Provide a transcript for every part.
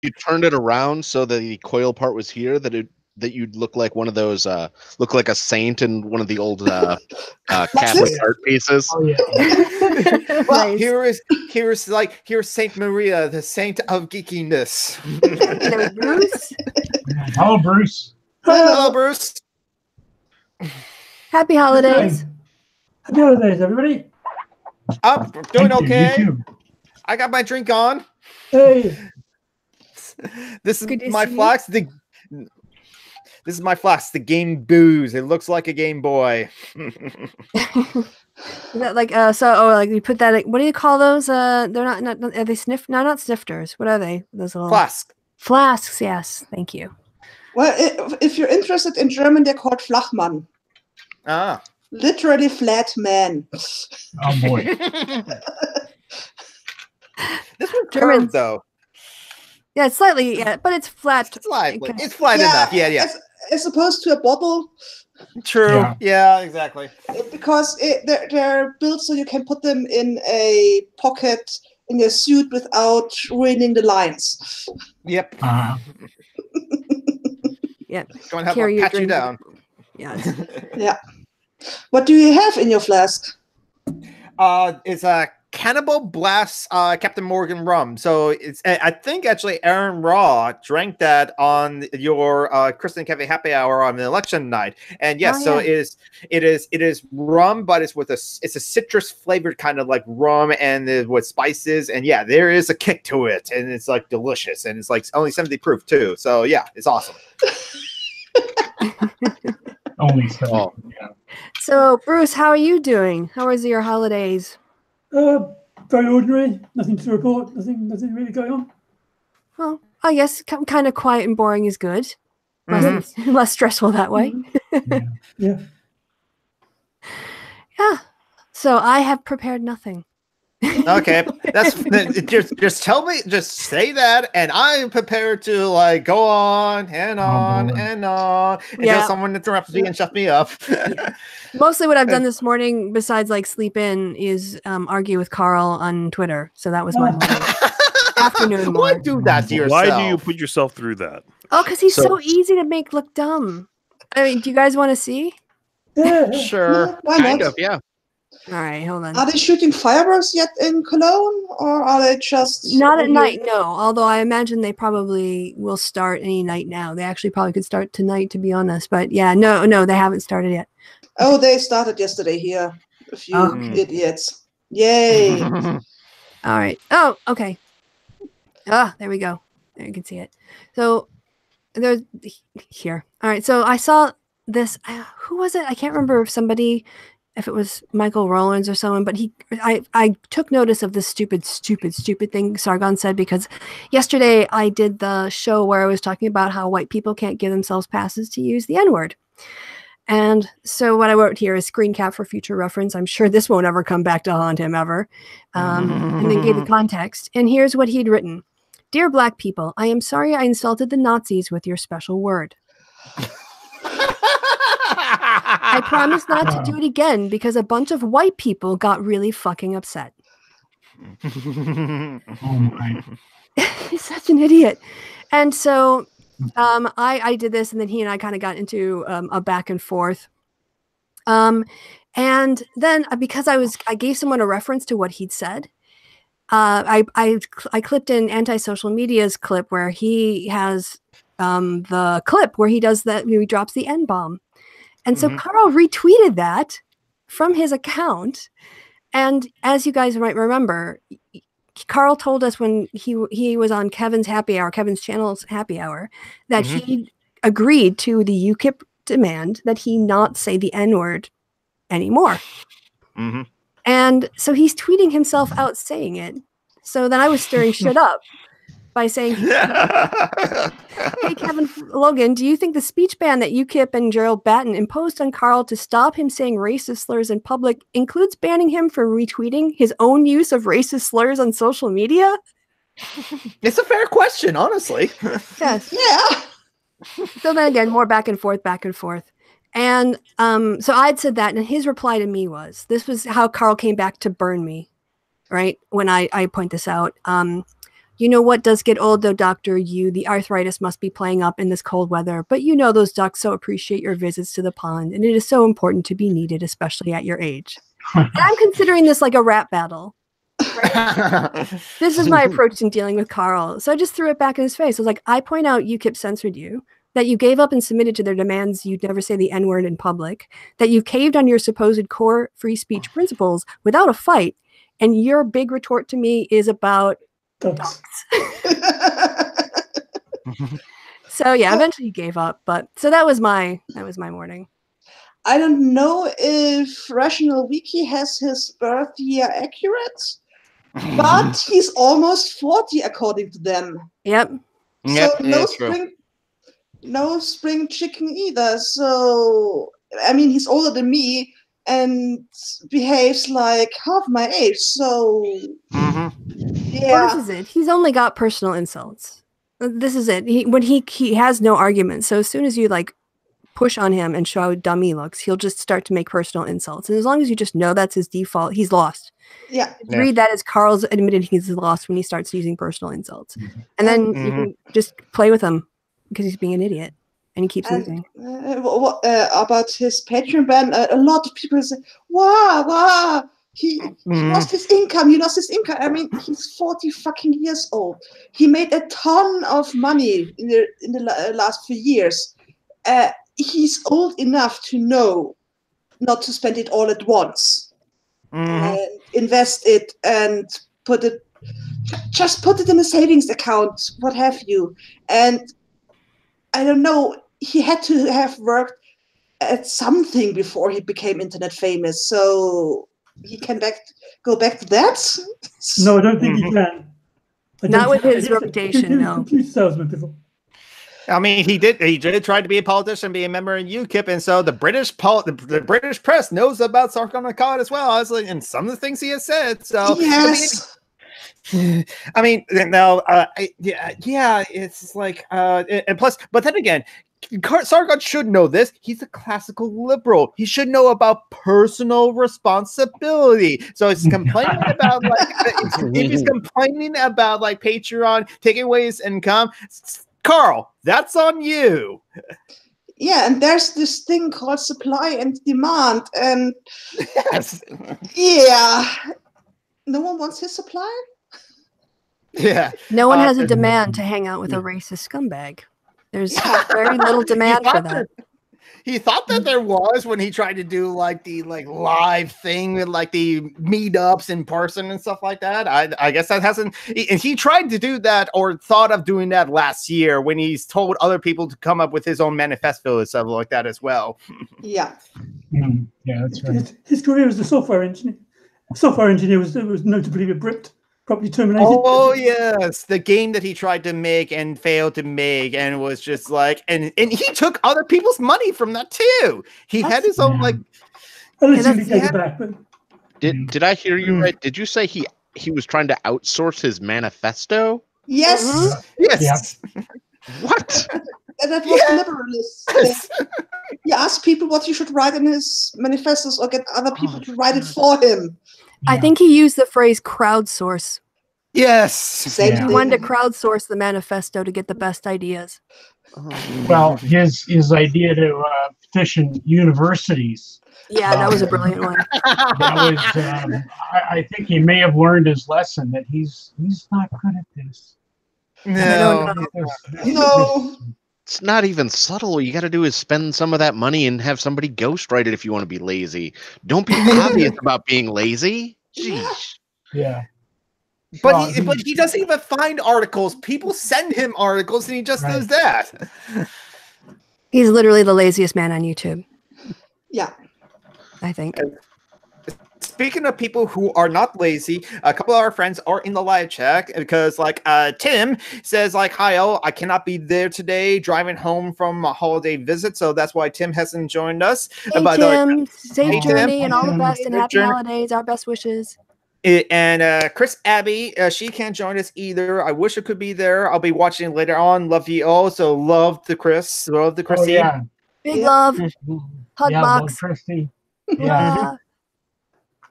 you turned it around so that the coil part was here, that you'd look like one of those look like a saint in one of the old Catholic art pieces. Oh yeah. Well, Nice. here's Saint Maria, the saint of geekiness. Hello, Bruce. Hello, Bruce. Hello, Bruce. Happy holidays. Happy holidays, everybody. I'm doing Thank you, okay. you too. I got my drink on. Hey. This is Good to my see you. flask. This is my flask, the Game Booze. It looks like a Game Boy. Is that like like you put that, what do you call those? They're not are they not snifters. What are they? Those little Flask. flasks, yes. Thank you. Well, if you're interested, in German they're called Flachmann. Ah. Literally flat man. Oh boy. This one's Germans. curved though. Yeah, it's slightly, but it's flat. Slightly. It's flat enough. Yeah. As opposed to a bottle, True. Yeah, exactly. because they're built so you can put them in a pocket in your suit without ruining the lines. Yep. Yeah. Go and have Carry a your pat you drink. down. Yeah. Yeah. What do you have in your flask? It's a Cannibal Blast Captain Morgan rum. So I think actually Aaron Raw drank that on your Kristen Cafe happy hour on the election night. And yes, so it is rum, but it's a citrus flavored kind of like rum and with spices. And yeah, there is a kick to it, and it's like delicious, and it's like only 70 proof too. So yeah, it's awesome. Only so. Yeah. So, Bruce, how are you doing? How was your holidays? Very ordinary. Nothing to report. Nothing really going on. Well, I guess kind of quiet and boring is good. Less stressful that way. Yeah. Yeah. So I have prepared nothing. Okay, that's just tell me, just say that, and I'm prepared to like go on and on and on until someone interrupts me and shuts me up. Mostly what I've done this morning, besides like sleep in, is argue with Carl on Twitter. So that was my afternoon. Why do that to yourself? Why do you put yourself through that? Oh, because he's so easy to make look dumb. I mean, do you guys want to see? Sure. Yeah, why Kind not? of, yeah. All right, hold on. Are they shooting fireworks yet in Cologne, or are they just Not at night, no. Although I imagine they probably will start any night now. They actually probably could start tonight, to be honest. But yeah, no, they haven't started yet. Oh, they started yesterday here. A few idiots. Yay! All right. Oh, okay. Ah, there we go. There you can see it. So there's here. All right. So I saw this. Who was it? I can't remember if it was Michael Rowlands or someone, but I took notice of this stupid thing Sargon said, because yesterday I did the show where I was talking about how white people can't give themselves passes to use the N-word. And so what I wrote here is screen cap for future reference. I'm sure this won't ever come back to haunt him ever. And then gave the context. And here's what he'd written. Dear Black people, I am sorry I insulted the Nazis with your special word. I promise not to do it again because a bunch of white people got really fucking upset. Oh my. He's such an idiot. And so I did this, and then he and I kind of got into a back and forth. And then because I gave someone a reference to what he'd said, I clipped in Anti-Social Media's clip where he has the clip where he does that, he drops the N-bomb. And so Carl retweeted that from his account. And as you guys might remember, Carl told us when he was on Kevin's channel's happy hour, that he agreed to the UKIP demand that he not say the N-word anymore. And so he's tweeting himself out saying it. So then I was stirring shit up by saying, hey, Kevin Logan, do you think the speech ban that UKIP and Gerald Batten imposed on Carl to stop him saying racist slurs in public includes banning him from retweeting his own use of racist slurs on social media? It's a fair question, honestly. Yes. Yeah. So then again, more back and forth. And so I'd said that, and his reply to me was, this was how Carl came back to burn me, right? When I point this out. You know what does get old, though, Doctor? The arthritis must be playing up in this cold weather. But you know those ducks so appreciate your visits to the pond, and it is so important to be needed, especially at your age. And I'm considering this like a rap battle. Right? This is my approach in dealing with Carl. So I just threw it back in his face. I was like, I point out UKIP censored you, that you gave up and submitted to their demands you'd never say the N-word in public, that you caved on your supposed core free speech principles without a fight, and your big retort to me is about ducks. So yeah, eventually he gave up, but so that was my morning. I don't know if Rational Wiki has his birth year accurate, but he's almost 40 according to them. Yep. So no spring chicken either. So I mean, he's older than me and behaves like half my age. So yeah, well, this is it. He's only got personal insults. This is it. He has no arguments. So as soon as you like push on him and show how dumb he looks, he'll just start to make personal insults. And as long as you just know that's his default, he's lost. Yeah. Read that as Carl's admitted he's lost when he starts using personal insults. And then you can just play with him because he's being an idiot and he keeps losing. About his Patreon ban, a lot of people say, wow, he lost his income. He lost his income. I mean, he's 40 fucking years old. He made a ton of money in the last few years. He's old enough to know not to spend it all at once. And invest it and put it in a savings account, what have you. And I don't know, he had to have worked at something before he became internet famous, so he can go back to that? No, I don't think he can. Not with his reputation, no. Computer salesman before. I mean, he did try to be a politician, be a member in UKIP, and so the British press knows about Sargon as well. I was like, and some of the things he has said. So yes. I mean, now, it's like, and plus, but then again, Sargon should know this. He's a classical liberal. He should know about personal responsibility. So he's complaining about if he's complaining about like Patreon taking away his income. Carl, that's on you. Yeah, and there's this thing called supply and demand, and yes, yeah, no one wants his supply. Yeah, no one has a demand to hang out with a racist scumbag. There's very little demand for that. He thought that there was when he tried to do like the live thing with like the meetups in person and stuff like that. I guess that hasn't. And he tried to do that or thought of doing that last year when he's told other people to come up with his own manifesto and stuff like that as well. Yeah. Yeah, that's right. His career as a software engineer. Software engineer was notably abrupt. Probably terminated. Oh yes, the game that he tried to make and failed to make, and was just like, and he took other people's money from that too. He had his own like. Did I hear you right? Did you say he was trying to outsource his manifesto? Yes. Yes. Yeah. What? And that was liberalist. He asked people what he should write in his manifestos, or get other people to write it for him. I think he used the phrase crowdsource. Yes. He wanted to crowdsource the manifesto to get the best ideas. Well, his idea to petition universities. Yeah, that was a brilliant one. That was. I think he may have learned his lesson that he's not good at this. No. It's not even subtle. All you got to do is spend some of that money and have somebody ghostwrite it if you want to be lazy. Don't be obvious about being lazy. Jeez. Yeah. But he doesn't even find articles. People send him articles, and he just does that. He's literally the laziest man on YouTube. Yeah. I think. Speaking of people who are not lazy, a couple of our friends are in the live chat because, like, Tim says, like, hi, I cannot be there today, driving home from a holiday visit, so that's why Tim hasn't joined us. Hey, Tim, safe journey and all the best and happy holidays. Our best wishes. And Chris Abby, she can't join us either. I wish I could be there. I'll be watching later on. Love you all. So love the Chris. Love the Christy. Oh, yeah. Big love. Hug box. Christy. Yeah.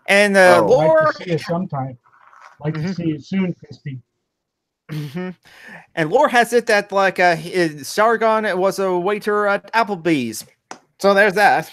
And I'd Laura. like to see you sometime. Like to see you soon, Kristi. And lore has it that like Sargon was a waiter at Applebee's. So there's that.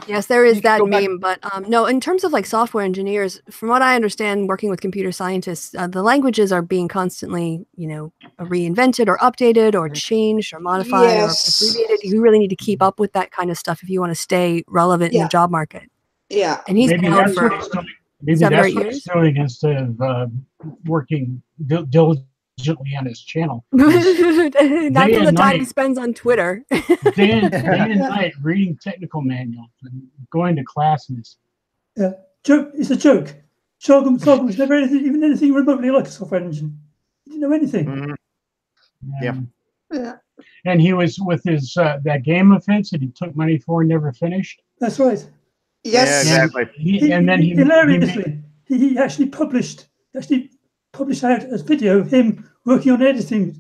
Yes, there is that Go back- meme, but no, in terms of like software engineers, from what I understand, working with computer scientists, the languages are being constantly, reinvented or updated or changed or modified Yes. or abbreviated. You really need to keep up with that kind of stuff if you want to stay relevant in Yeah. the job market. Yeah. And he's Maybe been out that's for what he's doing. Maybe 7 or that's 8 what years. he's doing instead of working diligently on his channel. Not Day from the and time he night. spends on Twitter. Day and night reading technical manuals and going to classes. Yeah, joke. It's a joke. Sargon was never anything remotely like a software engineer. He didn't know anything. Mhm. And, Yeah. and he was with his that game of his that he took money for and never finished. That's right. Yes. Yeah, exactly. Hilariously, he actually published out a video of him working on editing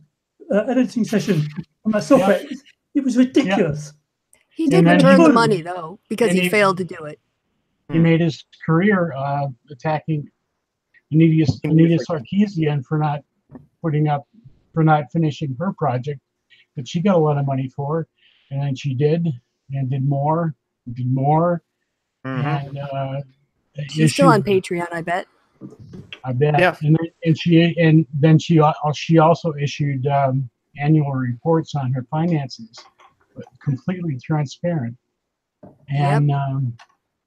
session on that software. It was ridiculous. He did And then return he- the money though, because and he he- failed to do it. He made his career attacking Anita Sarkeesian for not finishing her project that she got a lot of money for, and then she did more. Mhm. And She's still on Patreon, I bet. I bet. Yeah. And then she also issued annual reports on her finances, but completely transparent. And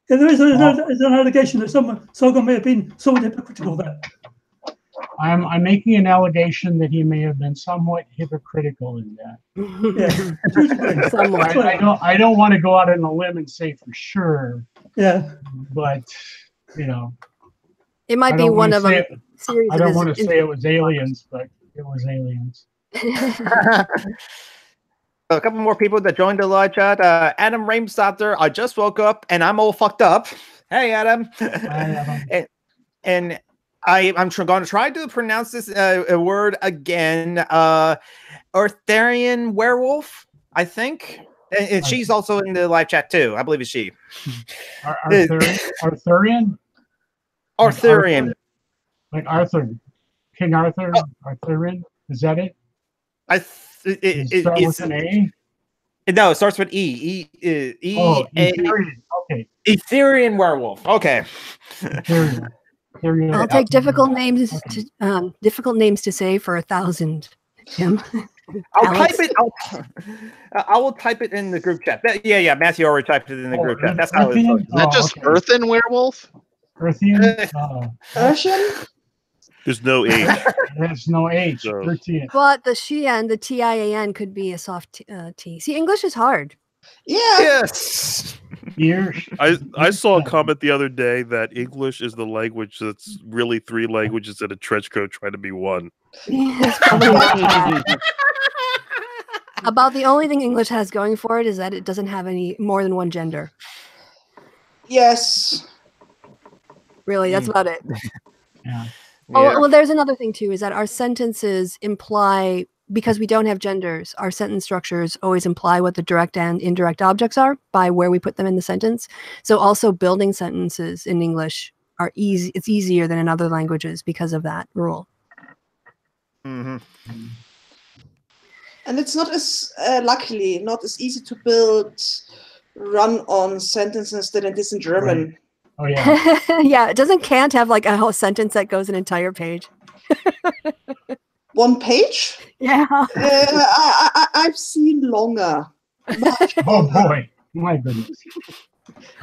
Yeah, there is an allegation that Sargon may have been somewhat hypocritical there. I'm making an allegation that he may have been somewhat hypocritical in that. Yeah, Somewhat. I don't want to go out on a limb and say for sure, yeah. but It might I be don't one wanna of say them. Series I of don't his want to say it was aliens, but it was aliens. A couple more people that joined the live chat. Adam Ramsdottir, I just woke up and I'm all fucked up. Hey, Adam. and I'm going to try to pronounce this word again. Arthurian werewolf, I think. And she's also in the live chat too. I believe it's she. Arthurian? Arthurian. Like Arthur. King Arthur? Arthurian? Is that it? Does it start with an A? No, it starts with E. Ethereum. Okay. Etherean werewolf. Okay. Ethereum. I'll take difficult names to say for 1,000, Tim. I'll type it. I will type it in the group chat. Yeah. Matthew already typed it in the group chat. That's how it's Is that just earthen werewolf? Earthian? Urshan? There's no H. There's no H. So- Earthian. But the Shian, the TIAN, could be a soft T. See, English is hard. Yeah. Yes. Ears. I saw a comment the other day that English is the language that's really 3 languages in a trench coat trying to be one. It's probably not bad. About the only thing English has going for it is that it doesn't have any more than one gender. Yes. Really, that's about it. Yeah. Oh, well, there's another thing too, is that our sentences imply, because we don't have genders, our sentence structures always imply what the direct and indirect objects are by where we put them in the sentence. So also building sentences in English are easy. It's easier than in other languages because of that rule. Mm-hmm. And it's not as, luckily, not as easy to build run-on sentences than it is in German. Right. Oh, yeah. Yeah, can't have like a whole sentence that goes an entire page. One page? Yeah. I've seen longer. Oh, boy. My goodness.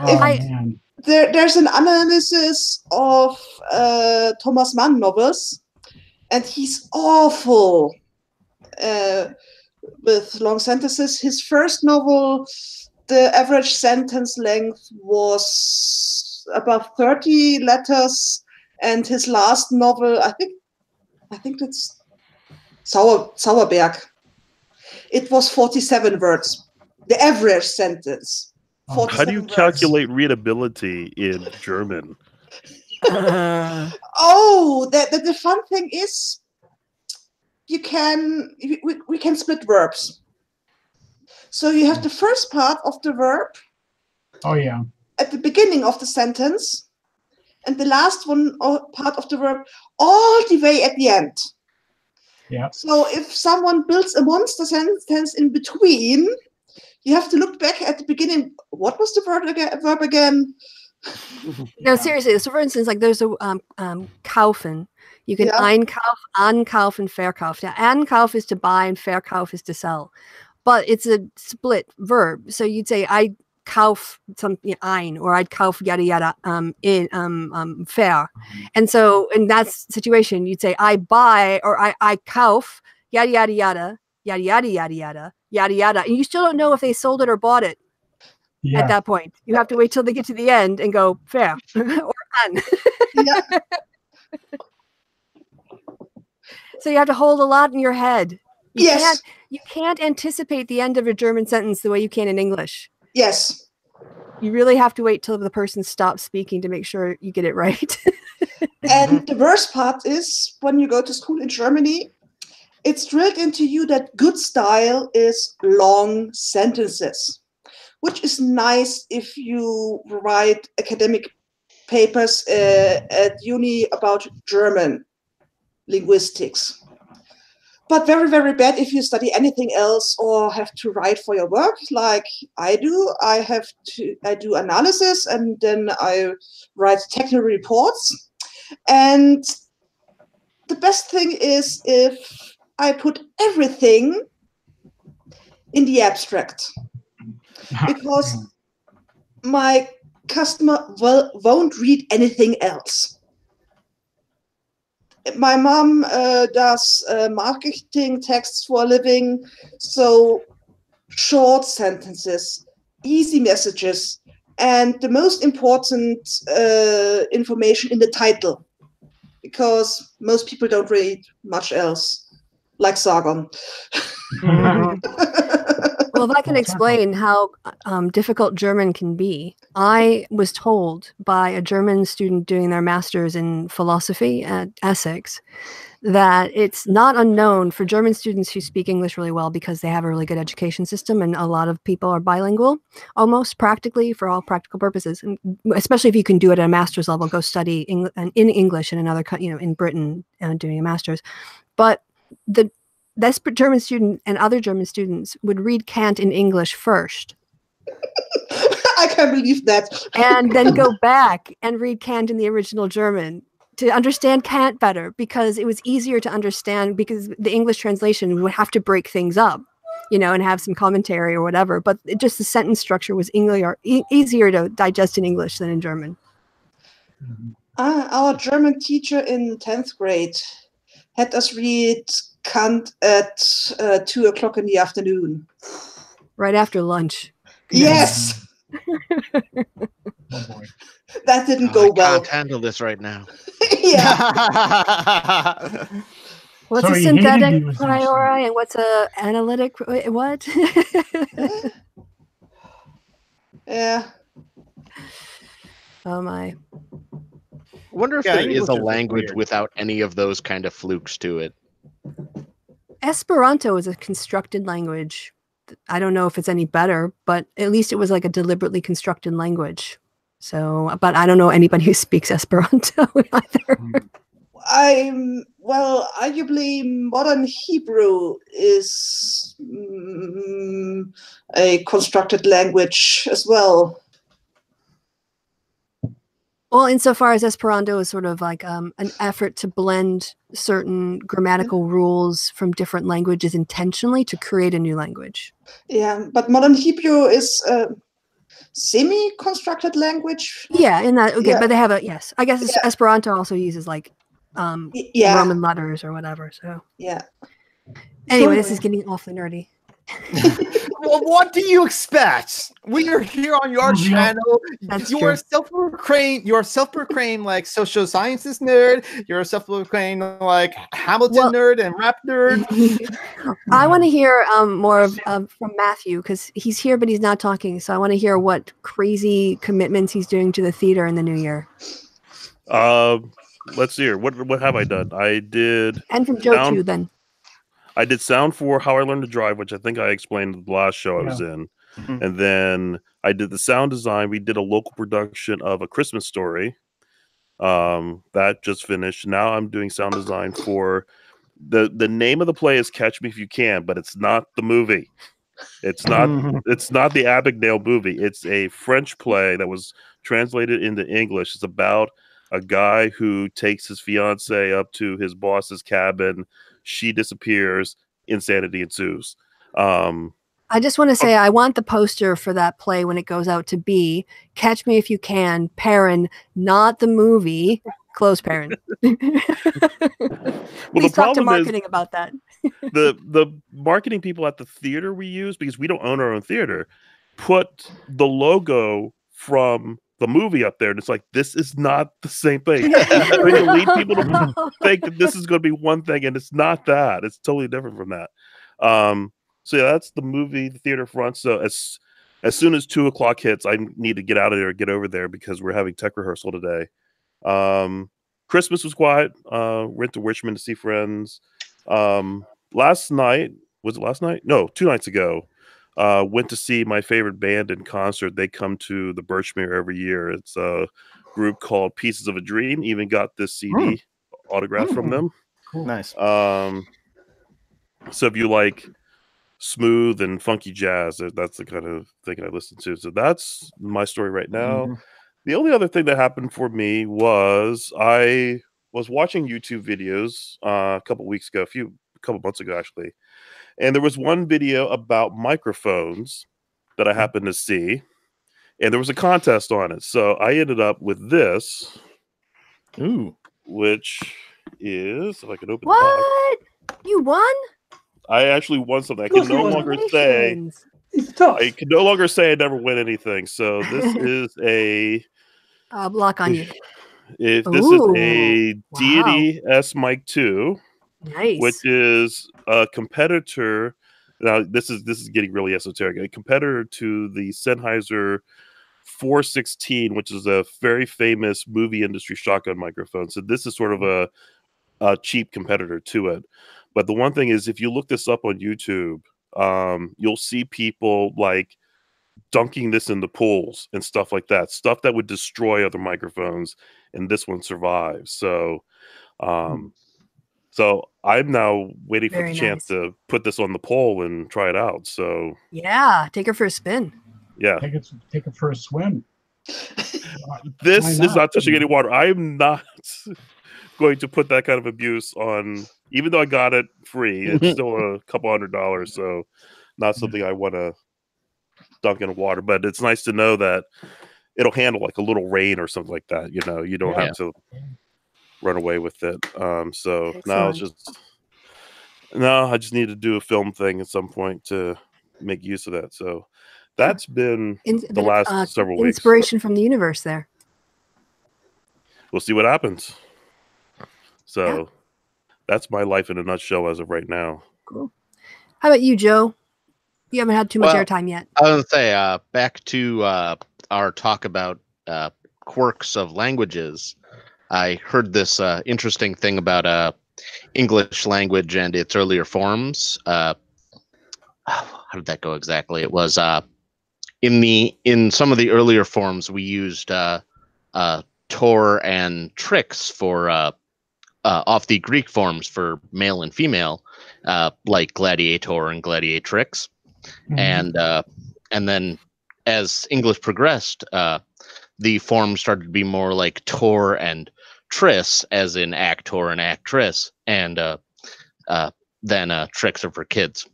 Oh, man. There's an analysis of Thomas Mann novels, and he's awful with long sentences. His first novel, the average sentence length was above 30 letters, and his last novel, I think that's Sauerberg. It was 47 words. The average sentence. How do you calculate readability in German? Oh, the fun thing is we can split verbs. So you have the first part of the verb Oh, yeah. at the beginning of the sentence, and the last one part of the verb all the way at the end. Yeah. So if someone builds a monster sentence in between, you have to look back at the beginning. What was the verb again? No, seriously. So, for instance, like there's a kaufen. You can einkauf, ankauf, and verkauf. Now, ankauf is to buy, and verkauf is to sell, but it's a split verb. So you'd say I kauf something ein, or I'd kauf yada yada in fair. And so in that situation, you'd say I buy, or I kauf yada yada yada yada yada yada yada yada yada, and you still don't know if they sold it or bought it. Yeah. At that point, you have to wait till they get to the end and go fair or un. Yeah. So you have to hold a lot in your head. Yes. You can't anticipate the end of a German sentence the way you can in English. Yes. You really have to wait till the person stops speaking to make sure you get it right. And the worst part is when you go to school in Germany, it's drilled into you that good style is long sentences, which is nice if you write academic papers at uni about German linguistics. But very, very bad if you study anything else or have to write for your work, like I do. I do analysis, and then I write technical reports. And the best thing is if I put everything in the abstract, because my customer won't read anything else. My mom does marketing texts for a living, so short sentences, easy messages, and the most important information in the title, because most people don't read much else, like Sargon. Well, if I can explain how difficult German can be, I was told by a German student doing their master's in philosophy at Essex that it's not unknown for German students who speak English really well because they have a really good education system, and a lot of people are bilingual, almost practically for all practical purposes. And especially if you can do it at a master's level, go study in English in another, in Britain, doing a master's. But this German student and other German students would read Kant in English first. I can't believe that. And then go back and read Kant in the original German to understand Kant better, because it was easier to understand, because the English translation would have to break things up, and have some commentary or whatever. But just the sentence structure was easier to digest in English than in German. Our German teacher in 10th grade had us read Kant at 2 o'clock in the afternoon. Right after lunch. Yes. Oh boy. That didn't go well. I can't handle this right now. Yeah. What's So a he hated synthetic you as priori and what's a analytic? What? Yeah. Oh my. Wonder if Yeah, there is English a is language weird. without any of those kind of flukes to it. Esperanto is a constructed language. I don't know if it's any better, but at least it was like a deliberately constructed language. So, but I don't know anybody who speaks Esperanto either. Arguably modern Hebrew is a constructed language as well. Well, insofar as Esperanto is sort of like an effort to blend certain grammatical rules from different languages intentionally to create a new language. Yeah, but modern Hebrew is a semi-constructed language. Yeah, in that, okay, Yeah. but they have yes. I guess Yeah. Esperanto also uses like Yeah. Roman letters or whatever. So Yeah. anyway, So- this is getting awfully nerdy. Well, what do you expect? We are here on your Yeah. channel. That's You're a true. self-proclaimed like social sciences nerd. You're a self-proclaimed like Hamilton nerd and rap nerd. I want to hear more from Matthew, because he's here but he's not talking. So I want to hear what crazy commitments he's doing to the theater in the new year. Let's see here. What have I done? I did And from Joe sound- too. Then I did sound for How I Learned to Drive, which I think I explained in the last show I was in. Mhm. And then I did the sound design. We did a local production of A Christmas Story. That just finished. Now I'm doing sound design for the name of the play is Catch Me If You Can, but it's not the movie. It's not the Abigail movie. It's a French play that was translated into English. It's about a guy who takes his fiance up to his boss's cabin. She disappears. Insanity ensues. I just want to say I want the poster for that play when it goes out to be Catch Me If You Can, Perrin, not the movie. Close Perrin. Please talk to marketing about that. the marketing people at the theater we use, because we don't own our own theater, put the logo from the movie up there, and it's like, this is not the same thing. Trying to lead people to think that this is going to be one thing, and it's not that. It's totally different from that. So yeah, that's the movie, the theater front. So as soon as 2:00 hits, I need to get out of there and get over there because we're having tech rehearsal today. Christmas was quiet. Went to Richmond to see friends. Last night, was it last night? No, 2 nights ago. Went to see my favorite band in concert. They come to the Birchmere every year. It's a group called Pieces of a Dream. Even got this CD autographed from them. Cool. Nice. So if you like smooth and funky jazz, that's the kind of thing I listen to. So that's my story right now. The only other thing that happened for me was I was watching YouTube videos a couple weeks ago, a couple months ago actually, and there was one video about microphones that I happened to see, and there was a contest on it. So I ended up with this, which is, if I can open the box. You won? I actually won something. I can no longer say I never win anything. So this is a block on you. This is a Deity S Mic 2, which is a competitor. Now this is getting really esoteric. A competitor to the Sennheiser 416, which is a very famous movie industry shotgun microphone. So this is sort of a cheap competitor to it. But the one thing is, if you look this up on YouTube, you'll see people like dunking this into pools and stuff like that. Stuff that would destroy other microphones, and this one survives. So, so I'm now waiting for the chance to put this on the pole and try it out. So yeah, take her for a spin. Yeah, take it for a swim. This is not touching any water. I am not going to put that kind of abuse on. Even though I got it free, it's still a couple $100. So not something I want to dunk in water. But it's nice to know that it'll handle like a little rain or something like that. You know, you don't have to run away with it. So now it's just I just need to do a film thing at some point to make use of that. So that's been the last several weeks. Inspiration from the universe there. We'll see what happens. So that's my life in a nutshell as of right now. Cool. How about you, Joe? You haven't had too much airtime yet. I was going to say, back to our talk about quirks of languages. I heard this interesting thing about English language and its earlier forms. How did that go exactly? It was in some of the earlier forms we used tor and trix for off the Greek forms for male and female, like gladiator and gladiatrix. And then as English progressed, the forms started to be more like tor and tris, as in actor and actress, and then tricks are for kids.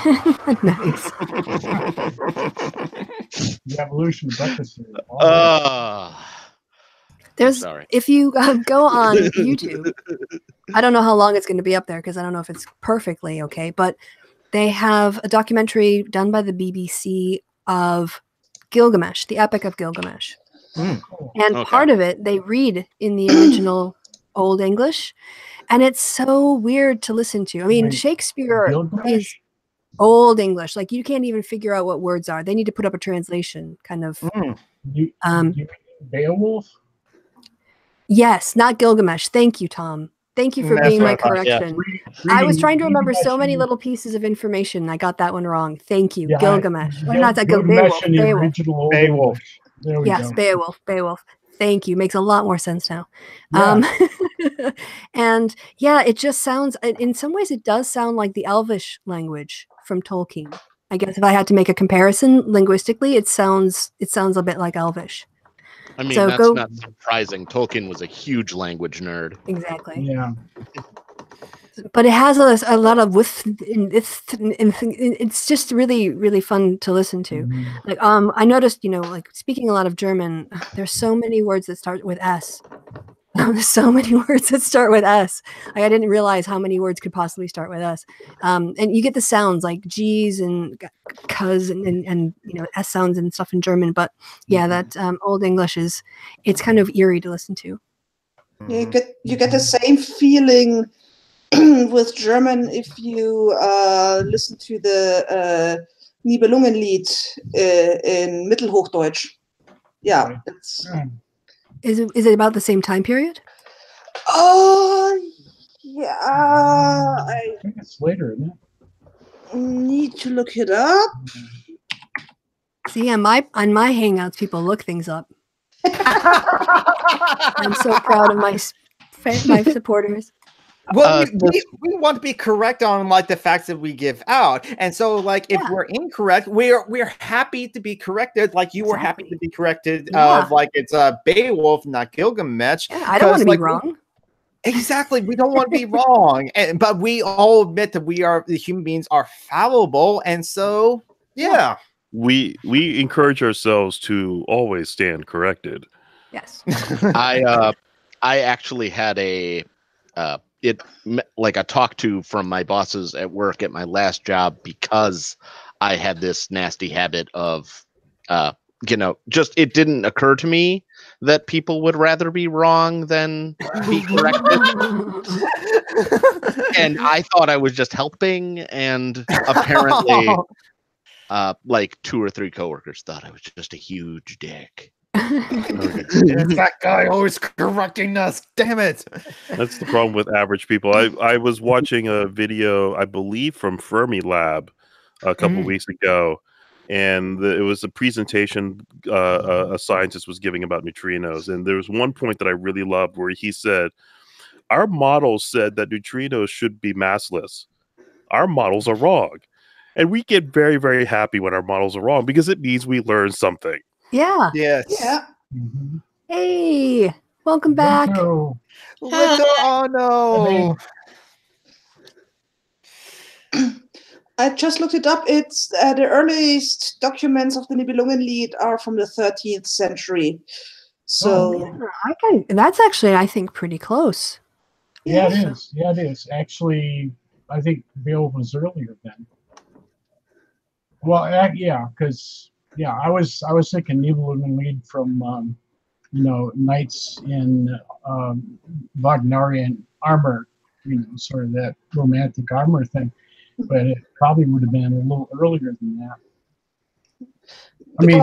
Nice. The evolution of breakfast. If you go on YouTube, I don't know how long it's going to be up there because I don't know if it's perfectly okay, but they have a documentary done by the BBC of Gilgamesh, the Epic of Gilgamesh. And part of it they read in the original Old English, and it's so weird to listen to. I mean, Shakespeare is Old English. Like, you can't even figure out what words are. They need to put up a translation kind of. You mean Beowulf? Yes, not Gilgamesh. Thank you, Tom. Thank you for being my correction. I was trying to remember so many little pieces of information. I got that one wrong. Thank you. Gilgamesh. Not that Beowulf. Beowulf. Yes, Beowulf. Thank you. Makes a lot more sense now. Yeah. And yeah, it just sounds, in some ways, it does sound like the Elvish language from Tolkien. I guess if I had to make a comparison linguistically, it sounds a bit like Elvish. I mean, So that's go- not surprising. Tolkien was a huge language nerd. Exactly. Yeah. But it has a lot of it's just really, really fun to listen to. Mhm. Like, I noticed, like speaking a lot of German, there's so many words that start with S. There's so many words that start with S. Like, I didn't realize how many words could possibly start with S. And you get the sounds like G's and cuz and S sounds and stuff in German. But yeah, that Old English it's kind of eerie to listen to. You get the same feeling with German if you listen to the Nibelungenlied in Mittelhochdeutsch. Yeah, it's. Is it about the same time period? Oh, yeah. I think it's later, isn't it? Need to look it up. See, on my Hangouts, people look things up. I'm so proud of my supporters. Well, we want to be correct on like the facts that we give out, and so like if we're incorrect, we're happy to be corrected. Like you were happy to be corrected of like it's Beowulf, not Gilgamesh. Yeah, I don't want to be wrong. Exactly, we don't want to be wrong, but we all admit that the human beings are fallible, and so yeah. We encourage ourselves to always stand corrected. Yes. I actually had a talk to from my bosses at work at my last job because I had this nasty habit of just it didn't occur to me that people would rather be wrong than be corrected. And I thought I was just helping, and apparently like 2 or 3 coworkers thought I was just a huge dick. It's that guy always correcting us. Damn it. That's the problem with average people. I was watching a video, I believe, from Fermilab a couple weeks ago, and it was a presentation a scientist was giving about neutrinos. And there was one point that I really loved where he said, our models said that neutrinos should be massless. Our models are wrong. And we get very, very happy when our models are wrong because it means we learn something. Yeah. Yes. Yeah. Mm-hmm. Hey, welcome back. Little oh no. I just looked it up. It's the earliest documents of the Nibelungenlied are from the 13th century. So That's actually, I think, pretty close. Yeah, it is. Yeah, it is. Actually, I think Beowulf was earlier then. Well, yeah, because I was thinking Nibelungenlied from knights in Wagnerian armor, sort of that romantic armor thing. But it probably would have been a little earlier than that. I mean,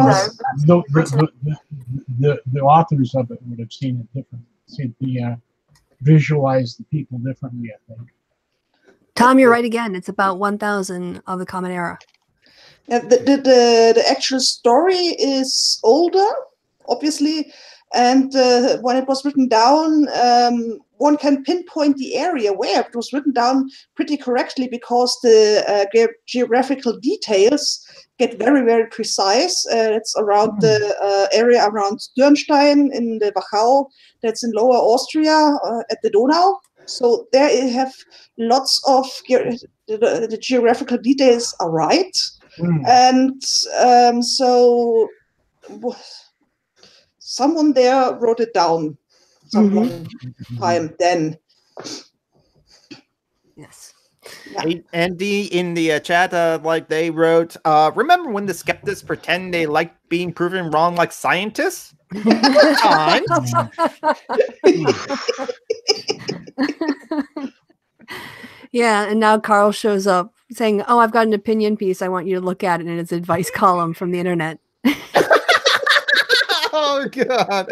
the authors of it would have seen it differently. Visualized the people differently, I think. Tom, you're right again. It's about 1,000 of the Common Era. Yeah, the actual story is older, obviously, and when it was written down, one can pinpoint the area where it was written down pretty correctly because the geographical details get very, very precise. It's around the area around Dürnstein in the Wachau, that's in Lower Austria at the Donau. So there you have lots of the geographical details are right. And so someone there wrote it down time then. Yes. Yeah. Hey, Andy, in the chat, like they wrote, remember when the skeptics pretend they like being proven wrong like scientists? Good times. Yeah, and now Carl shows up saying, "Oh, I've got an opinion piece. I want you to look at it in its advice column from the internet." Oh God,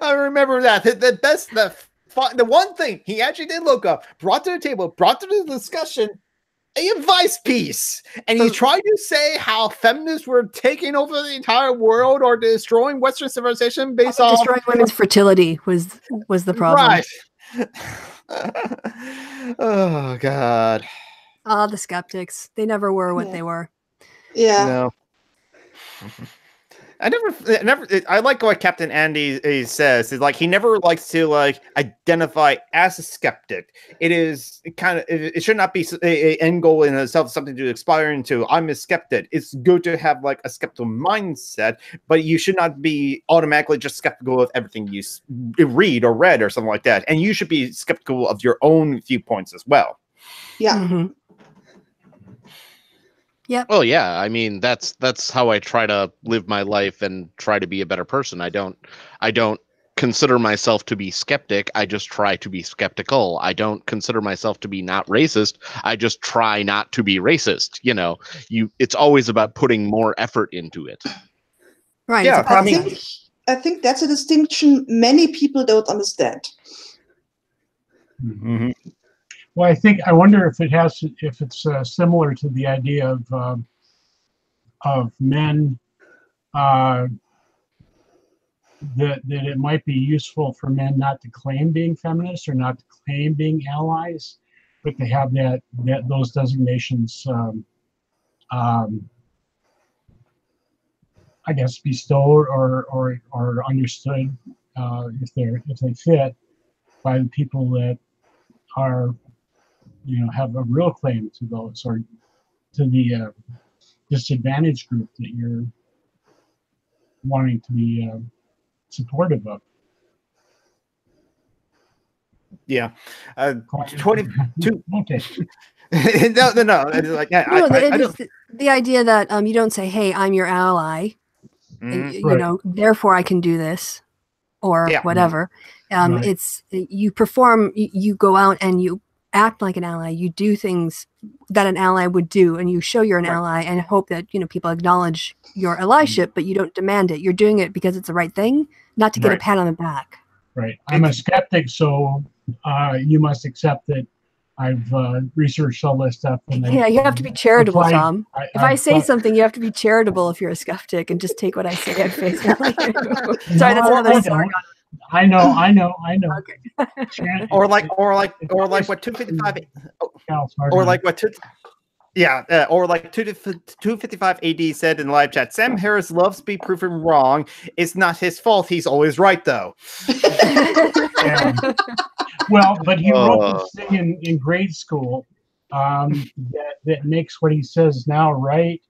I remember that. The one thing he actually did look up, brought to the table, brought to the discussion. advice piece, and you tried to say how feminists were taking over the entire world or destroying Western civilization based on destroying women's fertility was the problem. Right. Oh God. Ah, the skeptics. They never were what they were. Yeah. No. I like what Captain Andy says. Is like he never likes to like identify as a skeptic. It should not be a end goal in itself, something to aspire into. I'm a skeptic. It's good to have like a skeptical mindset, but you should not be automatically just skeptical of everything you read or read or something like that. And you should be skeptical of your own viewpoints as well. Yeah. Mm-hmm. Yep. Well, yeah. I mean, that's how I try to live my life and try to be a better person. I don't consider myself to be skeptic. I just try to be skeptical. I don't consider myself to be not racist. I just try not to be racist. You know, it's always about putting more effort into it. Right. Yeah, I think that's a distinction many people don't understand. Mm-hmm. Well, I wonder if it's similar to the idea of men that it might be useful for men not to claim being feminists or not to claim being allies, but to have those designations, I guess, bestowed or understood if they fit by the people that are, have a real claim to those, or to the disadvantaged group that you're wanting to be supportive of. Yeah. 22. Okay. No. Like, the idea that you don't say, "Hey, I'm your ally," therefore I can do this, or whatever. Right. It's you perform. You go out and you act like an ally. You do things that an ally would do, and you show you're an ally, and hope that people acknowledge your allyship, but you don't demand it. You're doing it because it's the right thing, not to get a pat on the back. Right. I'm a skeptic, so you must accept that I've researched all this stuff. And you have to be charitable, Tom. If I say something, you have to be charitable if you're a skeptic and just take what I say at face value. Sorry, that's another Sargon. I know. Okay. or like what 255 or like what 255 AD said in the live chat. Sam Harris loves to be proven wrong. It's not his fault. He's always right, though. Well, but he wrote this thing in grade school that makes what he says now right,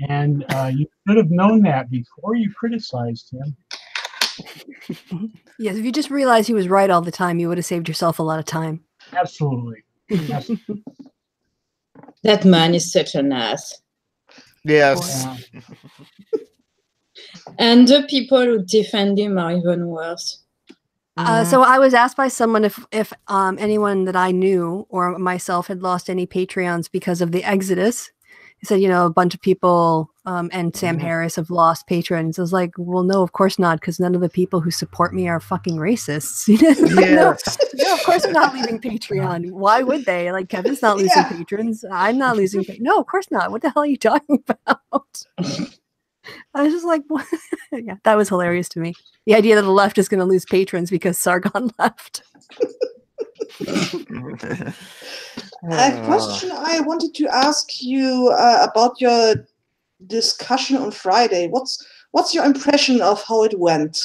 and you could have known that before you criticized him. Yes, if you just realized he was right all the time, you would have saved yourself a lot of time. Absolutely. Yes. That man is such an ass. Yes. And the people who defend him are even worse. So I was asked by someone if anyone that I knew or myself had lost any Patreons because of the Exodus. He said, a bunch of people and Sam Harris have lost patrons. I was like, well, no, of course not, because none of the people who support me are fucking racists. No, of course I'm not leaving Patreon. Why would they? Like, Kevin's not losing patrons. I'm not losing. No, of course not. What the hell are you talking about? I was just like, what? Yeah, that was hilarious to me. The idea that the left is going to lose patrons because Sargon left. A question I wanted to ask you about your discussion on Friday. What's your impression of how it went?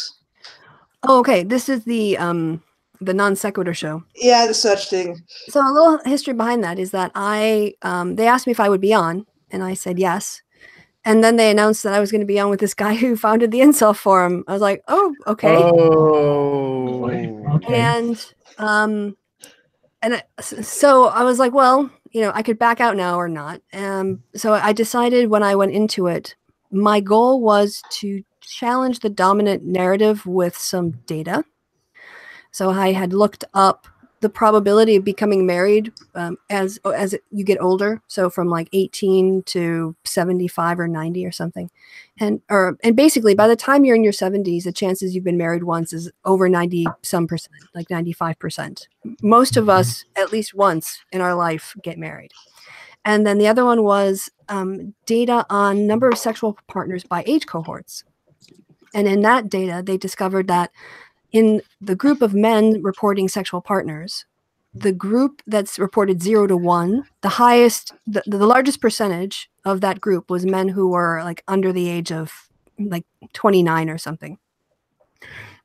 Oh, okay. This is the non sequitur show. Yeah, the search thing. So a little history behind that is that they asked me if I would be on, and I said yes. And then they announced that I was going to be on with this guy who founded the Incel forum. I was like, oh, okay. So I was like, well, I could back out now or not. So I decided when I went into it, my goal was to challenge the dominant narrative with some data. So I had looked up the probability of becoming married as you get older. So from like 18 to 75 or 90 or something. And basically by the time you're in your 70s, the chances you've been married once is over 90 some percent, like 95%. Most of us at least once in our life get married. And then the other one was data on number of sexual partners by age cohorts. And in that data, they discovered that in the group of men reporting sexual partners, the group that's reported 0 to 1, the highest, the largest percentage of that group was men who were like under the age of like 29 or something.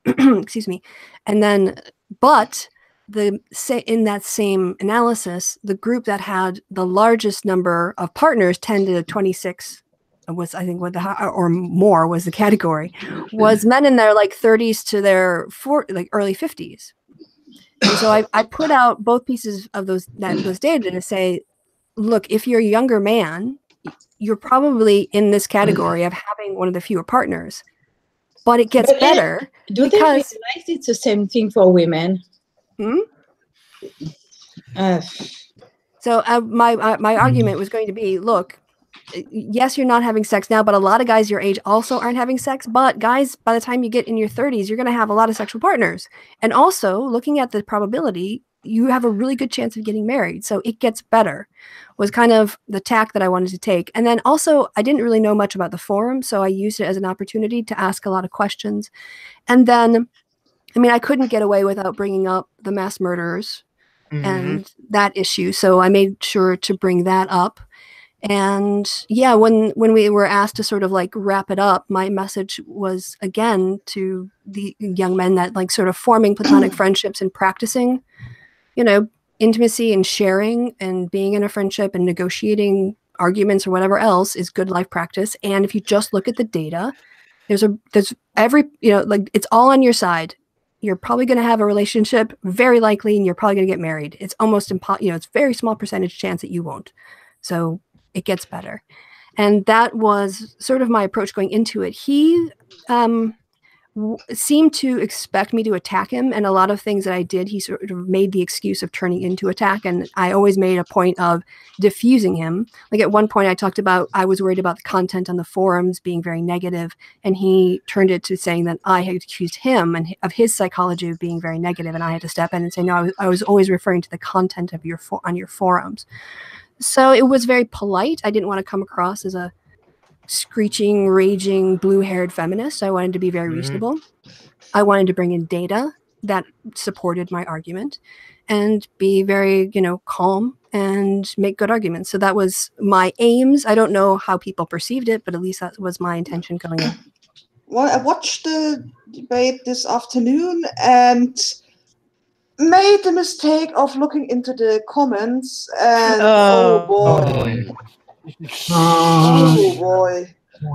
Excuse me. And then, but in that same analysis, the group that had the largest number of partners, 10 to 26 was, I think, what or more was the category, was men in their like 30s to their early 50s. And so I put out both pieces of those data to say, look, if you're a younger man, you're probably in this category of having one of the fewer partners. But it gets better. Do they realize it's the same thing for women? So my argument was going to be, look, yes, you're not having sex now, but a lot of guys your age also aren't having sex. But guys, by the time you get in your 30s, you're going to have a lot of sexual partners. And also, looking at the probability, you have a really good chance of getting married. So it gets better, was kind of the tack that I wanted to take. And then also, I didn't really know much about the forum, so I used it as an opportunity to ask a lot of questions. And then, I mean, I couldn't get away without bringing up the mass murderers and that issue. So I made sure to bring that up. And yeah, when we were asked to sort of like wrap it up, my message was again to the young men that like sort of forming platonic friendships and practicing, you know, intimacy and sharing and being in a friendship and negotiating arguments or whatever else is good life practice. And if you just look at the data, there's every, you know, like it's all on your side. You're probably going to have a relationship, very likely, and you're probably going to get married. It's almost impossible, you know, it's very small percentage chance that you won't. So it gets better. And that was sort of my approach going into it. He seemed to expect me to attack him, and a lot of things that I did, he sort of made the excuse of turning into attack, and I always made a point of diffusing him. Like at one point I talked about, I was worried about the content on the forums being very negative, and he turned it to saying that I had accused him and of his psychology of being very negative, and I had to step in and say, no, I was always referring to the content of on your forums. So it was very polite. I didn't want to come across as a screeching, raging, blue-haired feminist. I wanted to be very reasonable. I wanted to bring in data that supported my argument and be very, you know, calm and make good arguments. So that was my aims. I don't know how people perceived it, but at least that was my intention going in. Well, I watched the debate this afternoon and made the mistake of looking into the comments and oh boy. Oh boy.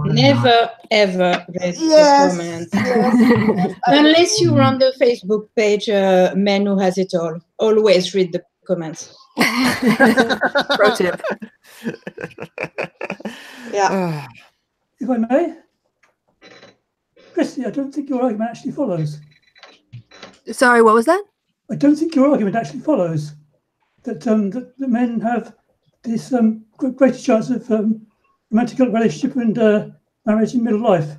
Never ever read the comments. Yes. Unless you run the Facebook page Man Who Has It All. Always read the comments. Pro tip. Yeah. If I may, Kristi, I don't think your argument actually follows. Sorry, what was that? I don't think your argument actually follows that that men have this greater chance of romantic relationship and marriage in middle life.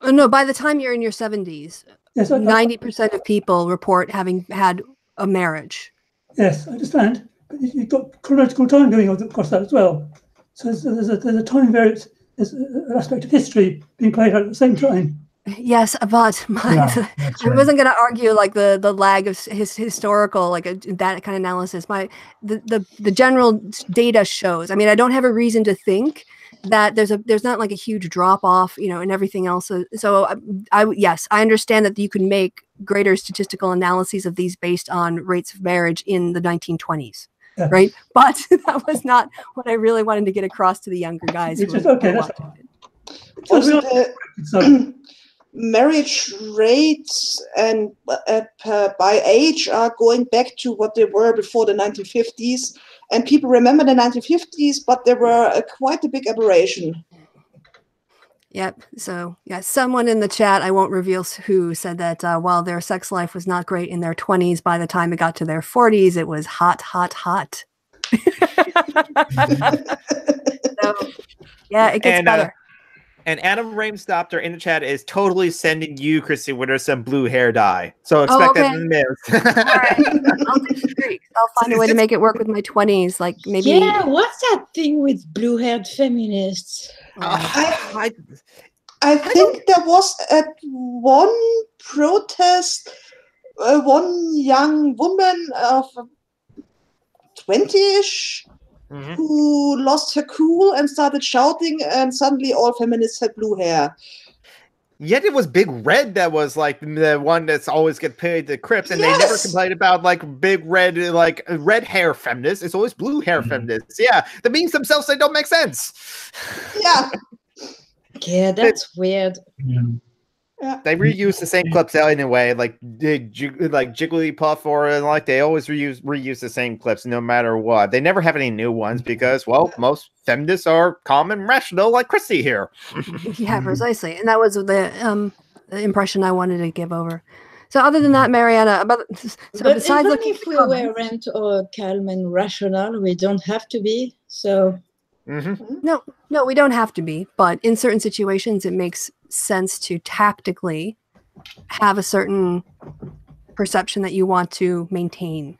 Oh, no, by the time you're in your 70s, yes, 90% of people report having had a marriage. Yes, I understand. But you've got chronological time going on across that as well. So there's a time variance, there's an aspect of history being played out at the same time. Yes, but I wasn't going to argue like the lag of his historical, like that kind of analysis. The general data shows. I mean, I don't have a reason to think that there's not like a huge drop off, you know, and everything else. So yes, I understand that you can make greater statistical analyses of these based on rates of marriage in the 1920s. Yeah. Right. But that was not what I really wanted to get across to the younger guys. It's just, okay. Also, marriage rates and by age are going back to what they were before the 1950s. And people remember the 1950s, but there were quite a big aberration. Yep. So, yeah, someone in the chat, I won't reveal who, said that while their sex life was not great in their 20s, by the time it got to their 40s, it was hot, hot, hot. So, yeah, it gets better. And Adam Ramestopter in the chat is totally sending you, Kristi, with some blue hair dye. So expect that in the mail. All right. I'll take the streaks. I'll find a way to make it work with my 20s. Like maybe. Yeah, what's that thing with blue-haired feminists? I think there was at one protest, one young woman of 20-ish who lost her cool and started shouting, and suddenly all feminists had blue hair. Yet it was Big Red that was like the one that's always get paid the Crips, and they never complained about like Big Red, like red hair feminists. It's always blue hair feminists. Yeah, the memes themselves, they don't make sense. Yeah. Yeah, that's weird. Yeah. They reuse the same clips anyway, like Jigglypuff or like they always reuse the same clips no matter what. They never have any new ones because, well, most feminists are calm and rational, like Kristi here. Yeah, precisely, and that was the impression I wanted to give over. So, other than that, Mariana, But even if we weren't calm and rational, we don't have to be. So. No, we don't have to be, but in certain situations, it makes sense to tactically have a certain perception that you want to maintain,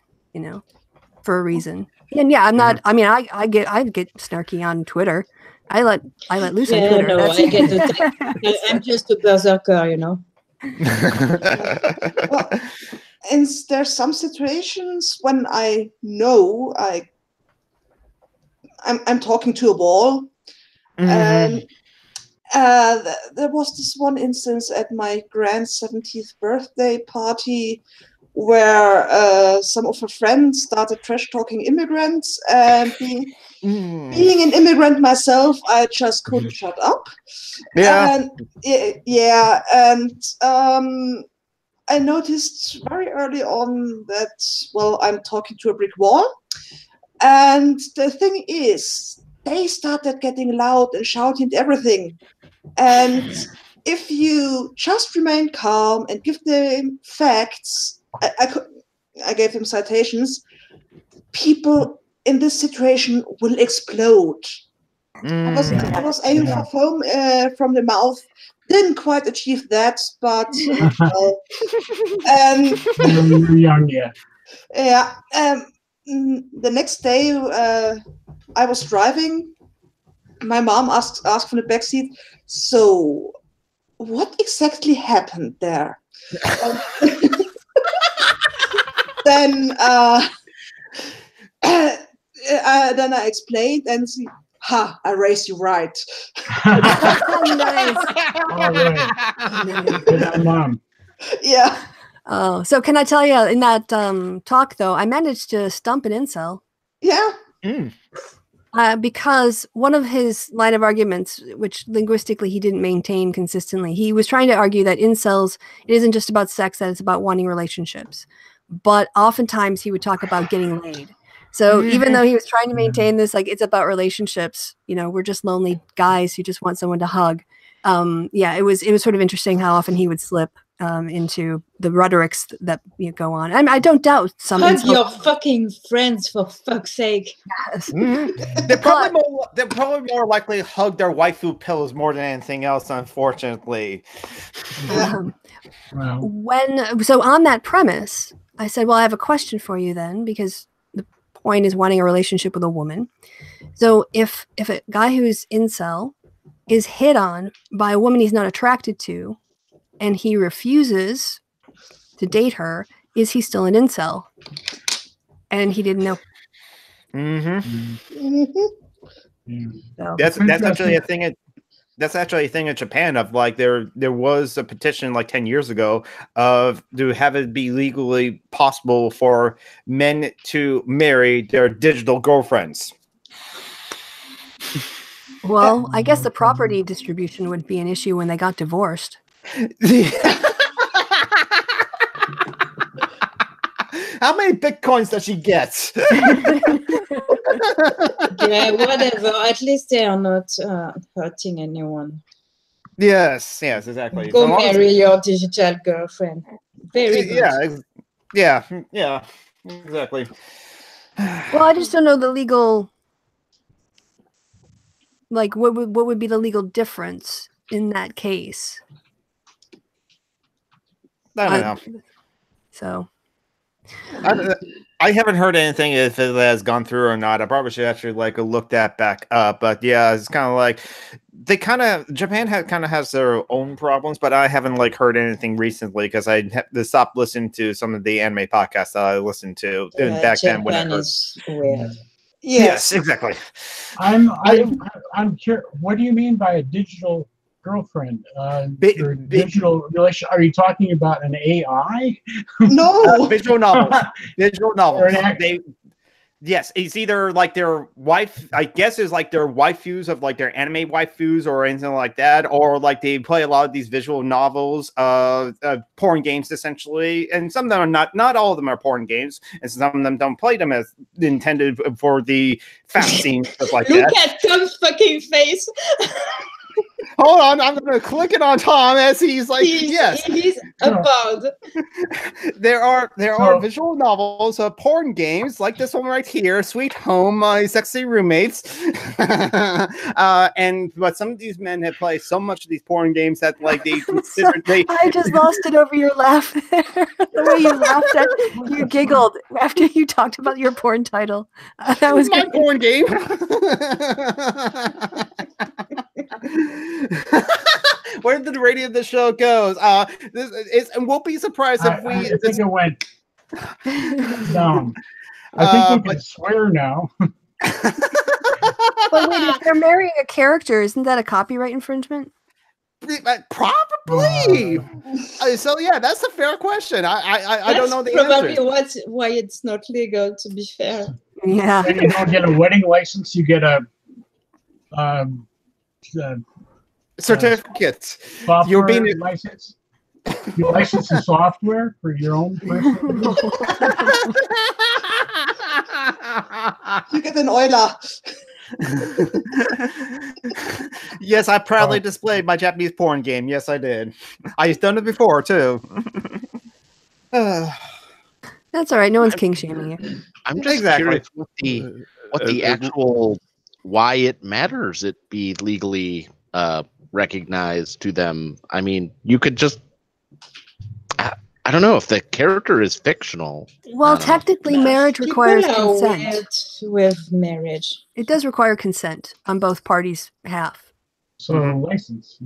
for a reason. And yeah, I'm not. I mean, I get snarky on Twitter. I let loose on Twitter. No, I get it. I'm just a berserker, Well, and there's some situations when I know I'm talking to a wall. And there was this one instance at my grand's 70th birthday party where some of her friends started trash talking immigrants, and being an immigrant myself, I just couldn't shut up. And I noticed very early on that, well, I'm talking to a brick wall. And the thing is, they started getting loud and shouting and everything. And if you just remain calm and give them facts, I gave them citations, people in this situation will explode. I was aiming for foam from the mouth. Didn't quite achieve that, but you're young yet. Yeah. The next day, I was driving. My mom asked from the backseat, "So, what exactly happened there?" Then I explained, and she, I raised you right. Nice. All right. Good Mom. Yeah. Oh, so can I tell you, in that talk, though, I managed to stump an incel. Yeah. Because one of his line of arguments, which linguistically he didn't maintain consistently, he was trying to argue that incels, it isn't just about sex, that it's about wanting relationships. But oftentimes he would talk about getting laid. So even though he was trying to maintain this, like, it's about relationships, we're just lonely guys who just want someone to hug. It was sort of interesting how often he would slip into the rhetorics that go on. I don't doubt some. Hug your fucking friends, for fuck's sake. Yes. They're probably more likely to hug their waifu pillows more than anything else, unfortunately. So on that premise, I said, well, I have a question for you then, because the point is wanting a relationship with a woman. So if a guy who's incel is hit on by a woman he's not attracted to, and he refuses to date her, is he still an incel? And he didn't know. So. That's actually a thing. That's actually a thing in Japan. Of like there was a petition like 10 years ago of to have it be legally possible for men to marry their digital girlfriends. Well, I guess the property distribution would be an issue when they got divorced. How many bitcoins does she get? Yeah, whatever. At least they are not hurting anyone. Yes, exactly. Go marry your digital girlfriend. Very good. Yeah, exactly. Well, I just don't know the legal. Like, what would be the legal difference in that case. I don't know. So I haven't heard anything if it has gone through or not. I probably should actually look that back up. But yeah, it's kind of like Japan has their own problems, but I haven't heard anything recently because I stopped listening to some of the anime podcasts that I listened to back then. When Japan is weird. Yes, exactly. I'm curious. What do you mean by a digital girlfriend? Or digital relation? Are you talking about an AI? No, visual novels. Visual novels. Yes, it's either their wife. I guess is their waifus of their anime waifus or anything like that, or they play a lot of these visual novels, porn games essentially, and some of them are not all of them are porn games, and some of them don't play them as intended for the fast scenes stuff like that. Look at Tom's fucking face. Hold on, I'm going to click it on Tom as he's yes. He's appalled. There are visual novels, porn games like this one right here, Sweet Home, My Sexy Roommates. But some of these men have played so much of these porn games that they consider I just lost it over your laugh there. The way you laughed you giggled after you talked about your porn title. That was my porn game. Where did the radio of the show goes? And we'll be surprised if we. I think it went down. I think we can swear now. But wait, if they're marrying a character, isn't that a copyright infringement? Probably. So yeah, that's a fair question. I don't know the answer. Probably why it's not legal. To be fair. Yeah. And you don't get a wedding license. You get a certificates. You're being licensed. You license the software for your own personal. You get an Euler. Yes, I proudly displayed my Japanese porn game. Yes, I did. I've done it before too. That's all right. No one's king shaming you. I'm just curious what the actual why it matters it be legally recognized to them. I mean, you could just I don't know if the character is fictional. Well, technically, marriage requires consent. With marriage, it does require consent on both parties' half. So license.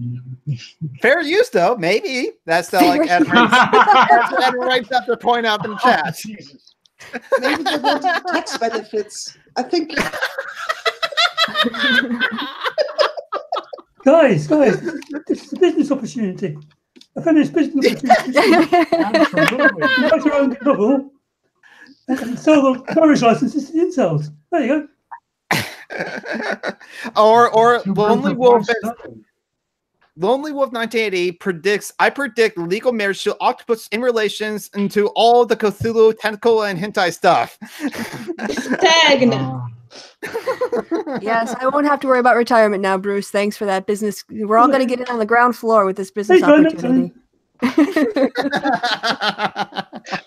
Fair use, though. Maybe that's Adam writes up to point out in the chat. Maybe they want tax benefits. I think. Guys, this is a business opportunity. A feminist business opportunity. Absolutely. You write your own novel and sell the marriage licenses to the incels. There you go. or Lonely Wolf. Lonely Wolf 1980 predicts. I predict legal marriage to octopus in relations into all the Cthulhu tentacle and hentai stuff. Stagnant. Yes, I won't have to worry about retirement now, Bruce. Thanks for that business. We're all going to get in on the ground floor with this business opportunity.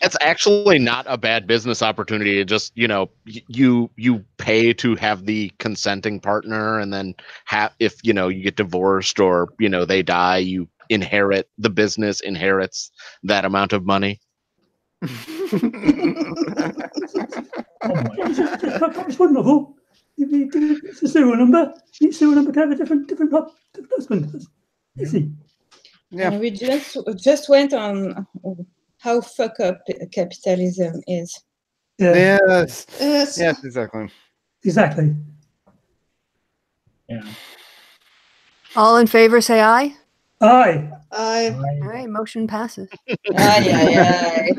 It's actually not a bad business opportunity. It just, you pay to have the consenting partner, and then if you get divorced or they die, you inherit the business inherits that amount of money. Publish one novel. It's a serial number. Each serial number can have a different husband. That's easy. Yeah. And we just went on how fuck up capitalism is. Yeah. Yes, exactly. Exactly. Yeah. All in favor, say aye. Aye. Aye. All right, motion passes. Aye.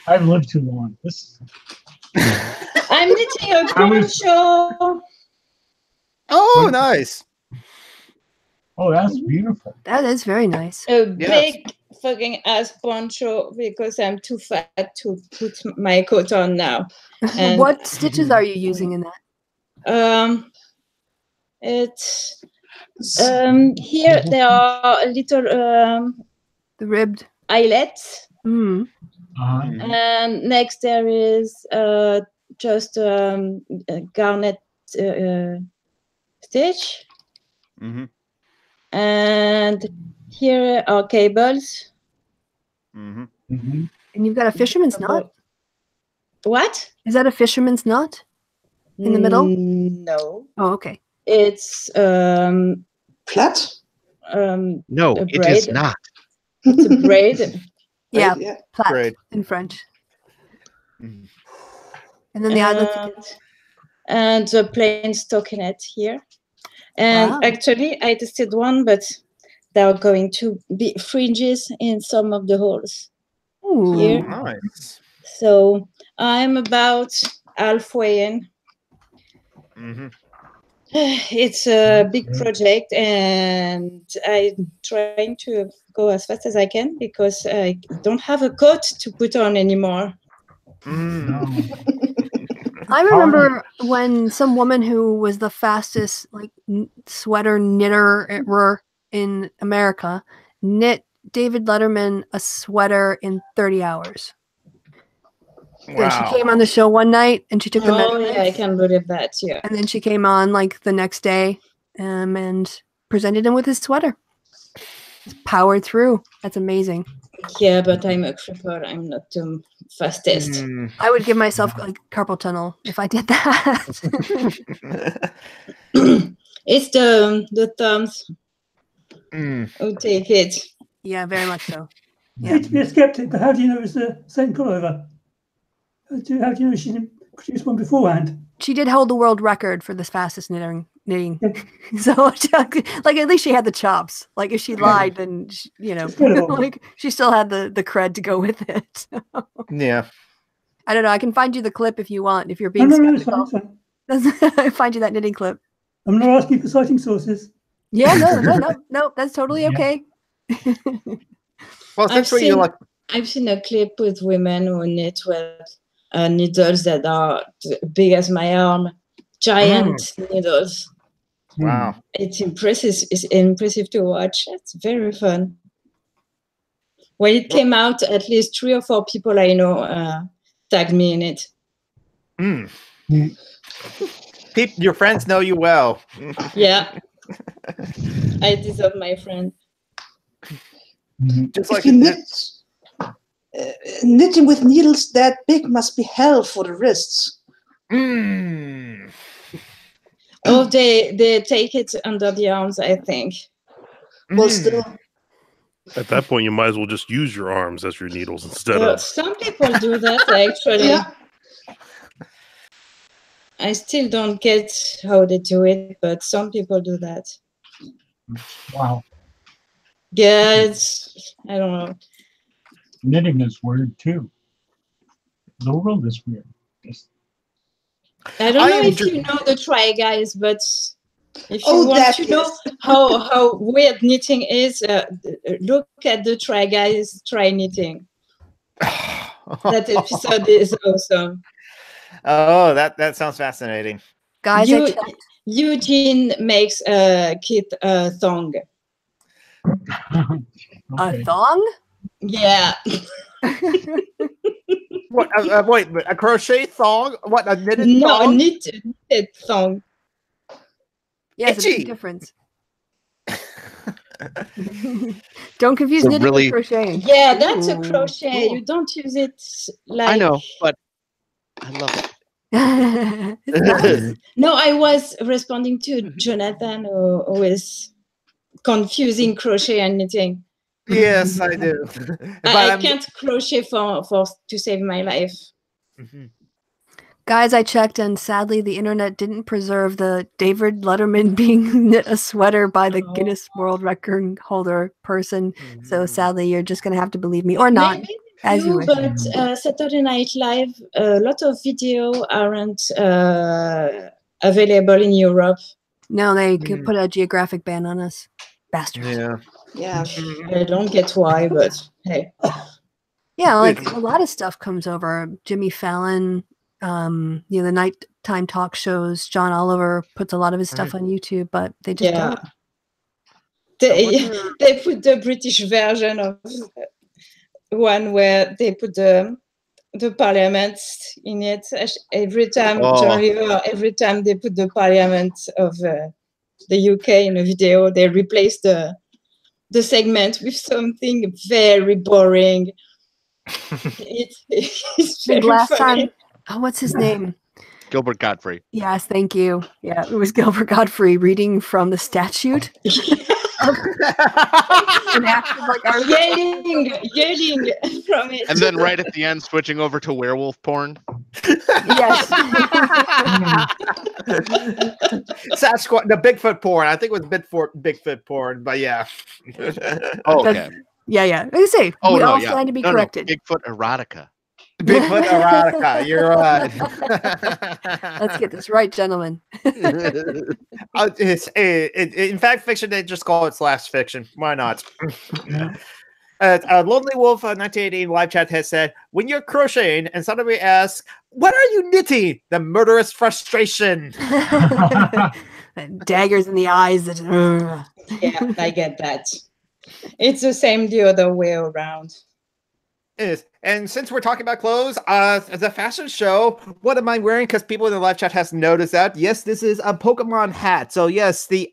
I've lived too long. I'm knitting a poncho. Oh, nice. Oh, that's beautiful. That is very nice. A big fucking ass poncho because I'm too fat to put my coat on now. And what stitches are you using in that? It's here there are a little the ribbed eyelets. Mm. And next there is just a garnet stitch. Mm-hmm. And here are cables. Mm-hmm. Mm-hmm. And you've got a fisherman's knot. What? Is that a fisherman's knot in the middle? No. Oh, okay. It's Flat? No, a it is braid. not. It's a braid. Yeah, Yeah. plat Braid. in French. Mhm. And then the eyelets. And a plain stockinette here. And Wow. actually, I tested one, but there are going to be fringes in some of the holes Ooh. here. Nice. So I'm about halfway in. Mm-hmm. It's a big project, and I'm trying to go as fast as I can because I don't have a coat to put on anymore. Mm. I remember when some woman who was the fastest like sweater knitter in America knit David Letterman a sweater in 30 hours. Yeah, she Wow. came on the show one night and she took the Oh measurements. yeah, I can believe that. Yeah. And then she came on like the next day and presented him with his sweater. Just powered through. That's amazing. Yeah, but I'm a cripple. I'm not the fastest. Mm. I would give myself like carpal tunnel if I did that. It's the thumbs Mm. who take it. Yeah, very much so. You need to be a skeptic, but how do you know it's the same pullover? How do you know she didn't produce one beforehand? She did hold the world record for the fastest knitting. Yeah. So, like, at least she had the chops. Like, if she lied, then she, you know, Incredible. like she still had the cred to go with it. Yeah. I don't know. I can find you the clip if you want. If you're No, being no, it's fine, skeptical, it's fine. I'll find you that knitting clip. I'm not asking for citing sources. Yeah, no. That's totally okay. Well, since you like. I've seen a clip with women who knit with needles that are big as my arm, giant needles. Wow. It's impressive. It's impressive to watch. It's very fun. When it came out, at least 3 or 4 people I know tagged me in it. Mm. Your friends know you well. Yeah. I deserve my friend. Just If like you knitting with needles that big must be hell for the wrists. Mm. Oh, they take it under the arms, I think. Well, still. At that point, you might as well just use your arms as your needles instead of. Some people do that, actually. Yeah. I still don't get how they do it, but some people do that. Wow. Yeah, I don't know. Knitting is weird too. The world is weird. I don't know if you know the Try Guys, but if you want to know how weird knitting is, look at the Try Guys Try Knitting. That episode is awesome. Oh, that sounds fascinating. Guys, Eugene makes Kit a thong. A thong? Yeah. What? Wait, a crochet thong? What? A knitted thong? No, knitted thong. Yes, it's a big difference. Don't confuse So knitting really- with crocheting. Yeah, that's a crochet. You don't use it like. I know, but I love it. It's nice. No, I was responding to Jonathan, who is confusing crochet and knitting. Yes, I do. I can't crochet for to save my life. Guys, I checked, and sadly, the internet didn't preserve the David Letterman being knit a sweater by the Guinness World Record holder person. So sadly, you're just going to have to believe me or not, Maybe as you wish. but Saturday Night Live, a lot of video aren't available in Europe. No, they could put a geographic ban on us. Bastards. Yeah. I don't get why, but hey. Yeah, like a lot of stuff comes over. Jimmy Fallon, the nighttime talk shows. John Oliver puts a lot of his stuff on YouTube, but they just don't. They put the British version of one where they put the parliament in it every time. John Oliver, every time they put the parliament of the UK in a video. They replaced the segment with something very boring. It's very Last funny. time, oh, what's his name? Gilbert Godfrey. Yes, thank you. Yeah, it was Gilbert Godfrey reading from the statute. And acted like our yelling from it. And then right at the end, switching over to werewolf porn. Yes. Sasquatch, the Bigfoot porn. I think it was Bigfoot porn, but yeah. Oh, okay. Yeah. I say we all stand to be corrected. Bigfoot erotica. Bigfoot erotica. You're right. Let's get this right, gentlemen. In fact, fiction, they just call it slash fiction. Why not? Lonely Wolf 1980 live chat has said, when you're crocheting and somebody asks, what are you knitting? The murderous frustration. Daggers in the eyes. Yeah, I get that. It's the same the other way around. Is. And since we're talking about clothes, the fashion show, what am I wearing? Because people in the live chat has noticed that. Yes, this is a Pokemon hat. So yes, the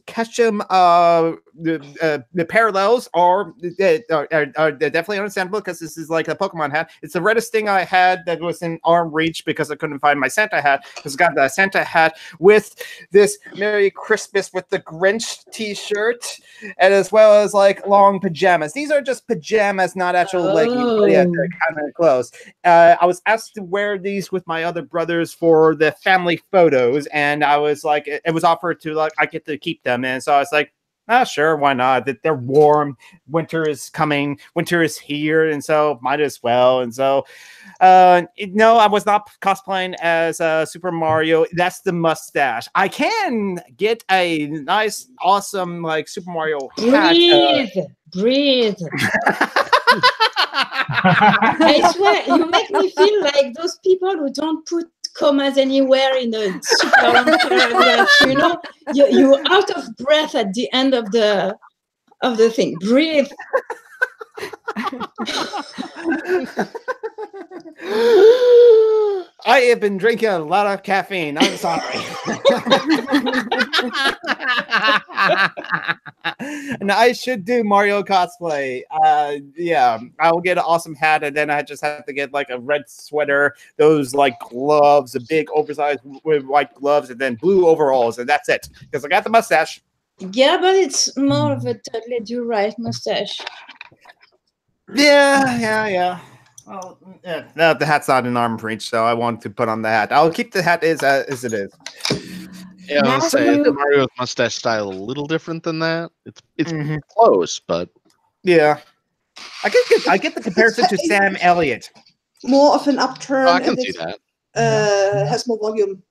Ketchum, the parallels are definitely understandable because this is like a Pokemon hat. It's the reddest thing I had that was in arm reach because I couldn't find my Santa hat. It's got the Santa hat with this Merry Christmas with the Grinch t-shirt, and as well as like long pajamas. These are just pajamas, not actual leggings. But yeah, they're kind of close. I was asked to wear these with my other brothers for the family photos, and I was like, it was offered to like I get to keep them, and so I was like, sure, why not? That they're warm. Winter is coming. Winter is here, and so might as well. And so, no, I was not cosplaying as Super Mario. That's the mustache. I can get a nice, awesome like Super Mario hat. Breathe. I swear, you make me feel like those people who don't put commas anywhere in a super long paragraph. You know, you're out of breath at the end of the thing. Breathe. I have been drinking a lot of caffeine. I'm sorry. And I should do Mario cosplay. Yeah, I will get an awesome hat, and then I just have to get like a red sweater, those like gloves, a big oversized white gloves, and then blue overalls, and that's it. Because I got the mustache. Yeah, but it's more of a Dudley Do-Right mustache. Yeah. Well, yeah. No, the hat's not an arm reach, so I want to put on the hat. I'll keep the hat as it is. Yeah, I'll say Mario's mustache style a little different than that. It's close, but yeah, I get the comparison to Sam Elliott. More of an upturn. I can see that. Has more volume.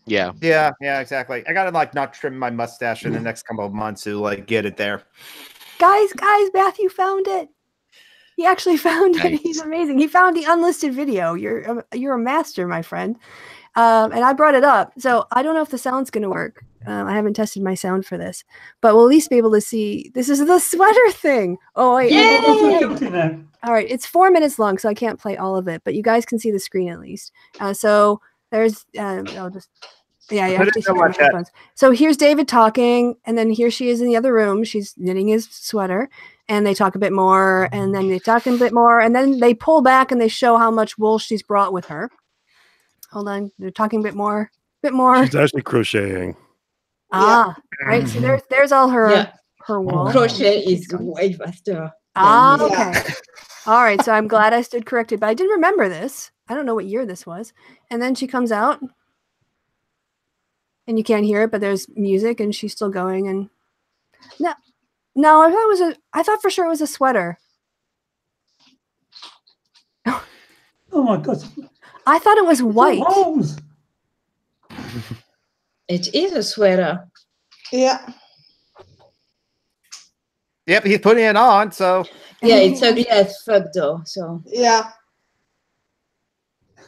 Yeah, exactly. I gotta like not trim my mustache in the next couple of months to like get it there. Guys, Matthew found it. He actually found it. He's amazing. He found the unlisted video. You're a master, my friend. And I brought it up. So I don't know if the sound's going to work. I haven't tested my sound for this, but we'll at least be able to see. This is the sweater thing. Oh, wait. Yay! All right. It's 4 minutes long, so I can't play all of it, but you guys can see the screen at least. So there's, I'll just, yeah. You have to hear my headphones. So here's David talking, and then here she is in the other room. She's knitting his sweater. And they talk a bit more, and then they talk a bit more, and then they pull back and they show how much wool she's brought with her. Hold on, they're talking a bit more. She's actually crocheting. Right. So there's all her wool. Crochet is way faster. Okay. All right. So I'm glad I stood corrected, but I didn't remember this. I don't know what year this was. And then she comes out, and you can't hear it, but there's music, and she's still going. And no, I thought for sure it was a sweater. Oh my God. I thought it was white. It is a sweater. Yeah. Yep, he's putting it on, so. Yeah, it's ugly as fuck though, so. Yeah.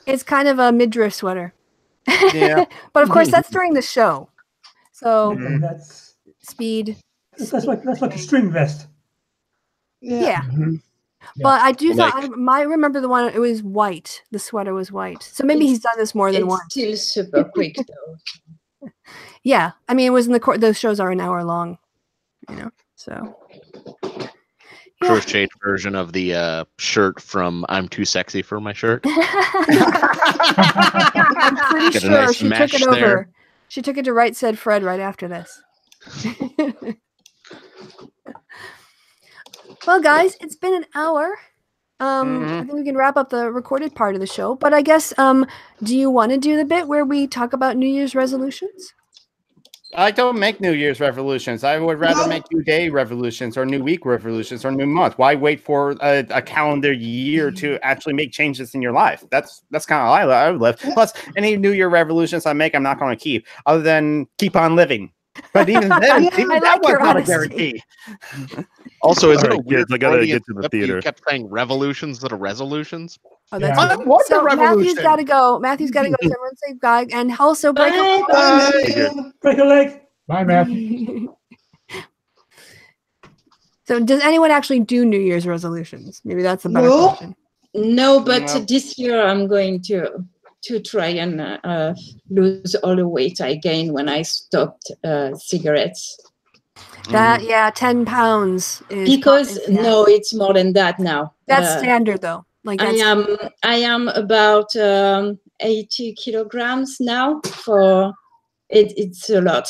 It's kind of a midriff sweater. Yeah. But of course, that's during the show. So, that's speed. That's like a string vest. Yeah. But I do thought I might remember the one. It was white. The sweater was white. So maybe he's done this more than once. Still super quick though. Yeah, I mean, it was in the those shows are an hour long, you know. So crocheted version of the shirt from "I'm Too Sexy for My Shirt." I'm pretty Get a sure nice she took mesh it over. there. She took it to Right Said Fred right after this. Well, guys, it's been an hour. I think we can wrap up the recorded part of the show. But I guess, do you want to do the bit where we talk about New Year's resolutions? I don't make New Year's resolutions. I would rather make new day resolutions or new week resolutions or new month. Why wait for a calendar year to actually make changes in your life? That's kind of how I would live. Plus, any New Year resolutions I make, I'm not going to keep, other than keep on living. But even then, even that was not a guarantee. Also, is All it a right, weird kids, I gotta Freudian get to the slip? You theater. kept saying revolutions that are resolutions. Oh, that's Yeah. good. What So the Matthew's revolution? got to go. Matthew's got to go. So everyone say bye, and also break up. Break a leg. Bye, Matthew. So does anyone actually do New Year's resolutions? Maybe that's the better No. question. No, but No. this year I'm going to try and lose all the weight I gained when I stopped cigarettes. That 10 pounds is Because no, it's more than that now. That's standard though. Like I that's, am about 80 kilograms now. It's a lot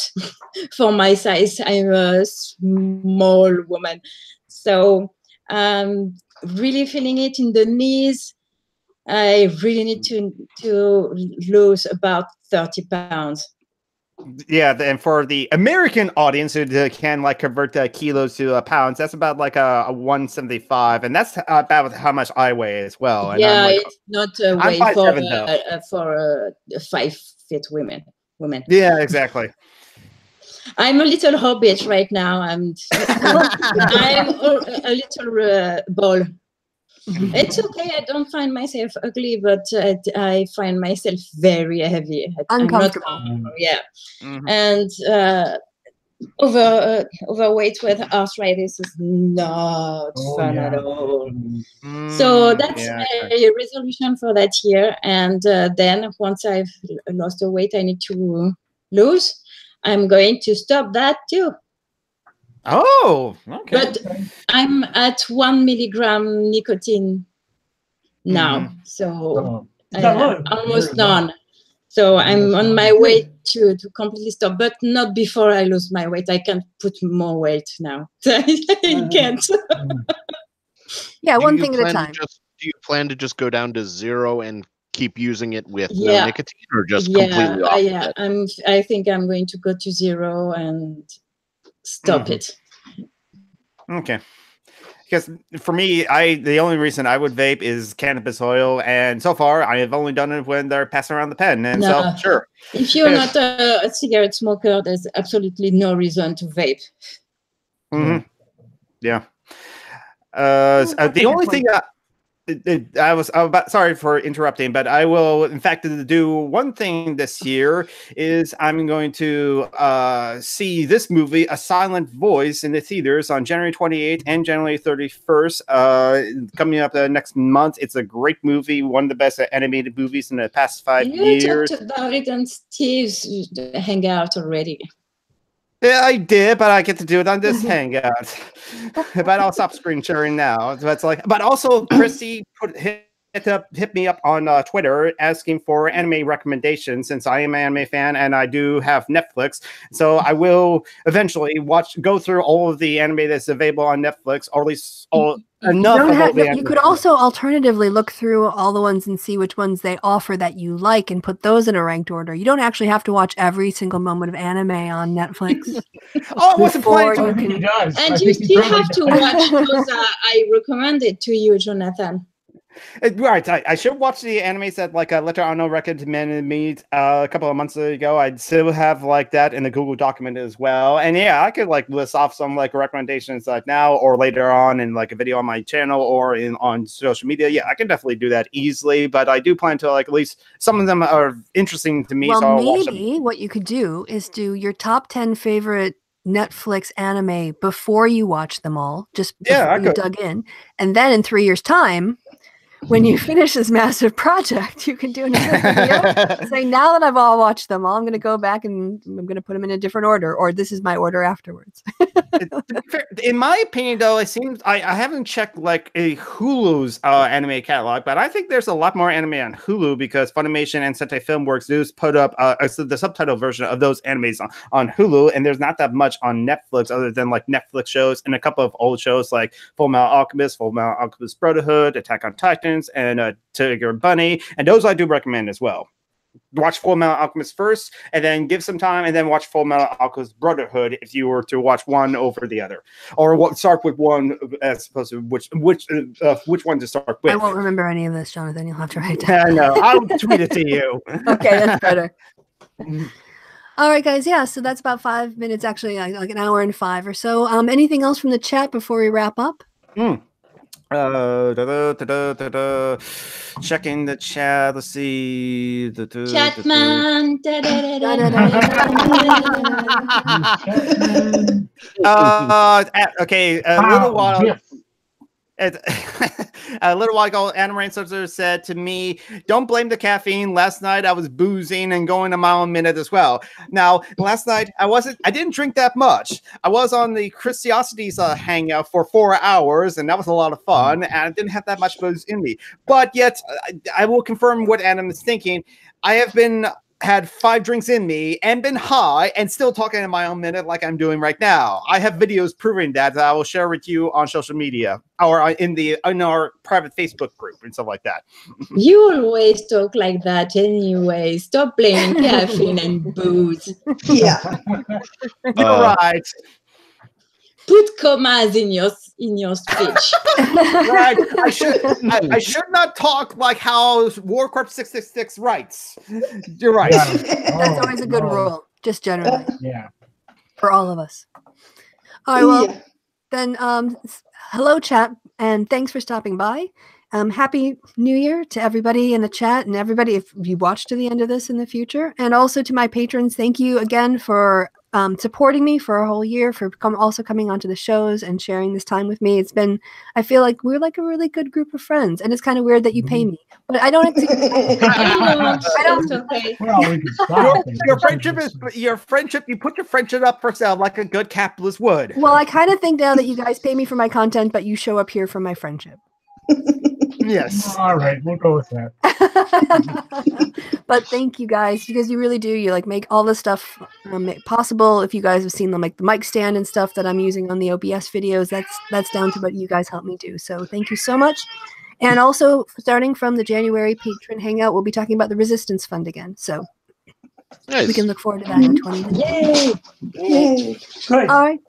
for my size. I'm a small woman, so really feeling it in the knees. I really need to lose about 30 pounds. Yeah, and for the American audience who can like convert kilos to pounds, that's about like a 175, and that's about how much I weigh as well. And Yeah, I'm like, it's not I'm a way 5'7" for 5 feet women. Yeah, exactly. I'm a little hobbit right now. I'm a little ball. It's okay. I don't find myself ugly, but I find myself very heavy. uncomfortable. Yeah, and overweight with arthritis is not fun at all. So that's my resolution for that year. And then once I've lost the weight I need to lose, I'm going to stop that too. Oh, okay. But I'm at 1 milligram nicotine now, so almost none. So I'm on my way to completely stop, but not before I lose my weight. I can't put more weight now. I can't. Yeah, one thing at a time. Do you plan to just go down to 0 and keep using it with no nicotine, or just completely off? I think I'm going to go to 0 and stop it. Okay. Because for me, the only reason I would vape is cannabis oil, and so far I have only done it when they're passing around the pen. And so, sure. If you're not a cigarette smoker, there's absolutely no reason to vape. Yeah. The only thing sorry for interrupting, but I will, in fact, do one thing this year is I'm going to see this movie, A Silent Voice, in the theaters on January 28th and January 31st, coming up next month. It's a great movie, one of the best animated movies in the past 5 years. You talked about it on Steve's Hangout already. Yeah, I did, but I get to do it on this Hangout. But I'll stop screen sharing now. So it's like, but also Kristi hit me up on Twitter asking for anime recommendations, since I am an anime fan and I do have Netflix. So I will eventually go through all of the anime that's available on Netflix, or at least enough. You could also alternatively look through all the ones and see which ones they offer that you like and put those in a ranked order. You don't actually have to watch every single moment of anime on Netflix. I wasn't planning I think he does. And you still have to watch those I recommended to you, Jonathan. Right, I should watch the animes that like Letter Ano recommended me a couple of months ago. I'd still have like that in the Google document as well. And yeah, I could like list off some like recommendations like now or later on in like a video on my channel or on social media. Yeah, I can definitely do that easily. But I do plan to like at least some of them are interesting to me. Well, so I'll watch maybe them. what you could do is do your top 10 favorite Netflix anime before you watch them all, just before you dug in. And then in 3 years' time, when you finish this massive project, you can do another video saying, now that I've all watched them all, I'm going to go back and I'm going to put them in a different order, or this is my order afterwards. In my opinion, though, it seems I haven't checked like a Hulu's anime catalog, but I think there's a lot more anime on Hulu because Funimation and Sentai Filmworks do put up the subtitle version of those animes on Hulu, and there's not that much on Netflix other than like Netflix shows and a couple of old shows like Full Metal Alchemist, Full Metal Alchemist Brotherhood, Attack on Titans, and Tiger Bunny, and those I do recommend as well. Watch Full Metal Alchemist first, and then give some time, and then watch Full Metal Alchemist Brotherhood if you were to watch one over the other, or start with one as opposed to which one to start with. I won't remember any of this, Jonathan. You'll have to write down. I know. I'll tweet it to you. Okay, that's better. All right, guys. Yeah, so that's about 5 minutes, actually, like an hour and 5 or so. Anything else from the chat before we wrap up? Checking the chat. Let's see. Chatman. Okay. A little while. A little while ago, Anna Rain said to me, "Don't blame the caffeine. Last night I was boozing and going a mile a minute as well." Now, last night I didn't drink that much. I was on the Kristi's hangout for 4 hours, and that was a lot of fun. And I didn't have that much booze in me. But yet, I will confirm what Adam is thinking. I have had 5 drinks in me and been high and still talking in my own minute like I'm doing right now. I have videos proving that I will share with you on social media or in our private Facebook group and stuff like that. You always talk like that anyway. Stop blaming caffeine and booze. Yeah. You're right. Put commas in your speech. Right. I should not talk like how War Corp 666 writes. You're right. That's always a good rule, just generally. Yeah. For all of us. All right, well, then hello, chat, and thanks for stopping by. Happy New Year to everybody in the chat and everybody if you watch to the end of this in the future. And also to my patrons, thank you again for supporting me for a whole year, for also coming onto the shows and sharing this time with me. I feel like we're like a really good group of friends, and it's kind of weird that you pay me, but I don't. I don't. Okay. Well, we can stop Your friendship is your friendship. You put your friendship up for sale like a good capitalist would. Well, I kind of think now that you guys pay me for my content, but you show up here for my friendship. Yes. All right, we'll go with that. But thank you guys, because you really do. You like make all this stuff possible. If you guys have seen them, like the mic stand and stuff that I'm using on the OBS videos, that's down to what you guys help me do. So thank you so much. And also, starting from the January patron hangout, we'll be talking about the Resistance Fund again. So we can look forward to that in 20 minutes. Yay! Yay. Great. All right.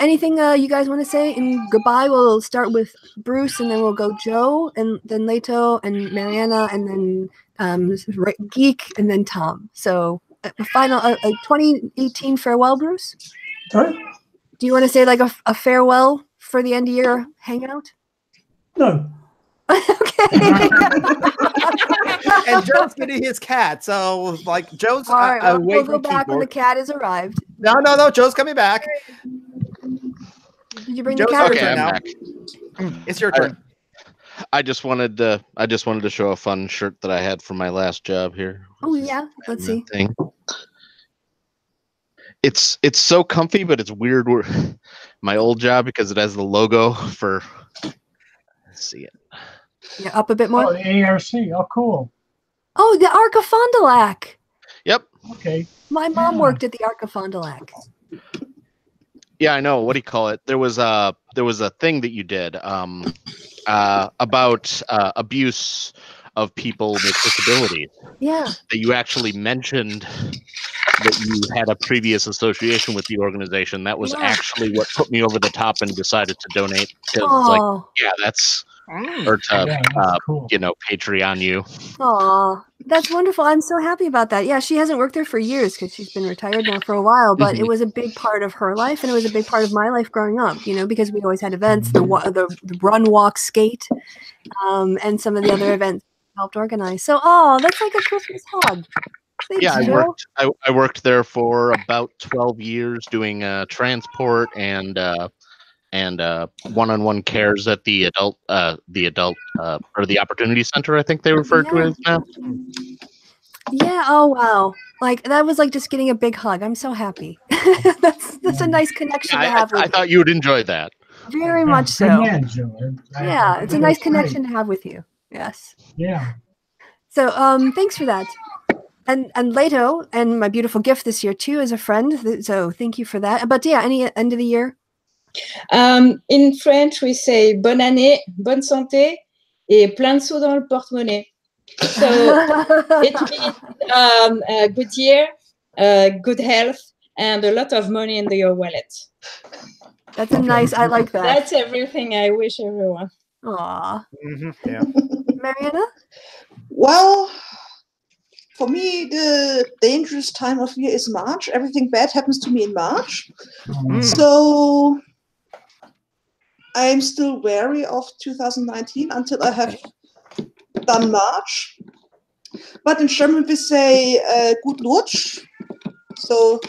Anything you guys want to say? And goodbye. We'll start with Bruce, and then we'll go Joe, and then Leto, and Mariana, and then Geek, and then Tom. So a final 2018 farewell, Bruce. Sorry? Do you want to say like a farewell for the end of year hangout? No. Okay. And Joe's getting his cat, so like Joe's All right. Well, away we'll from go back when the keyboard. cat has arrived. No, Joe's coming back. Did you bring Joe's the cat? okay, I'm now. back. It's your turn. I just wanted to show a fun shirt that I had from my last job here. Oh yeah. Let's see. Thing. It's so comfy, but it's weird. My old job, because it has the logo for. Let's see it. Yeah, up a bit more. Oh, the ARC. Oh, cool. Oh, the Arc of Fond du Lac. Yep. Okay. My mom worked at the Arc of Fond du Lac. Yeah, I know. What do you call it? There was a thing that you did about abuse of people with disabilities. Yeah. That you actually mentioned that you had a previous association with the organization. That was actually what put me over the top and decided to donate. Because like, yeah, that's or to cool. Patreon you. Aw, that's wonderful. I'm so happy about that. Yeah, she hasn't worked there for years because she's been retired now for a while, but it was a big part of her life, and it was a big part of my life growing up, because we always had events, the run, walk, skate, and some of the other events we helped organize. So, that's like a Christmas hug. Thanks, Yeah, Joe. I worked there for about 12 years doing transport and and one-on-one cares at the adult or the Opportunity Center, I think they refer to it as now. Yeah. Oh wow. Like that was like just getting a big hug. I'm so happy. that's a nice connection to have with I thought you would enjoy that. you. Very much so. Good man, Joe. Yeah, it's a nice connection to have with you. Yes. Yeah. So thanks for that. And Leto, and my beautiful gift this year too, as a friend. So thank you for that. But yeah, any end of the year? In French, we say bonne année, bonne santé, et plein de sous dans le porte-monnaie. So it means a good year, good health, and a lot of money in your wallet. That's a nice. I like that. That's everything I wish everyone. Aw. Yeah. Mariana? Well, for me, the dangerous time of year is March. Everything bad happens to me in March. So I'm still wary of 2019 until I have done March. But in German we say gut Rutsch. So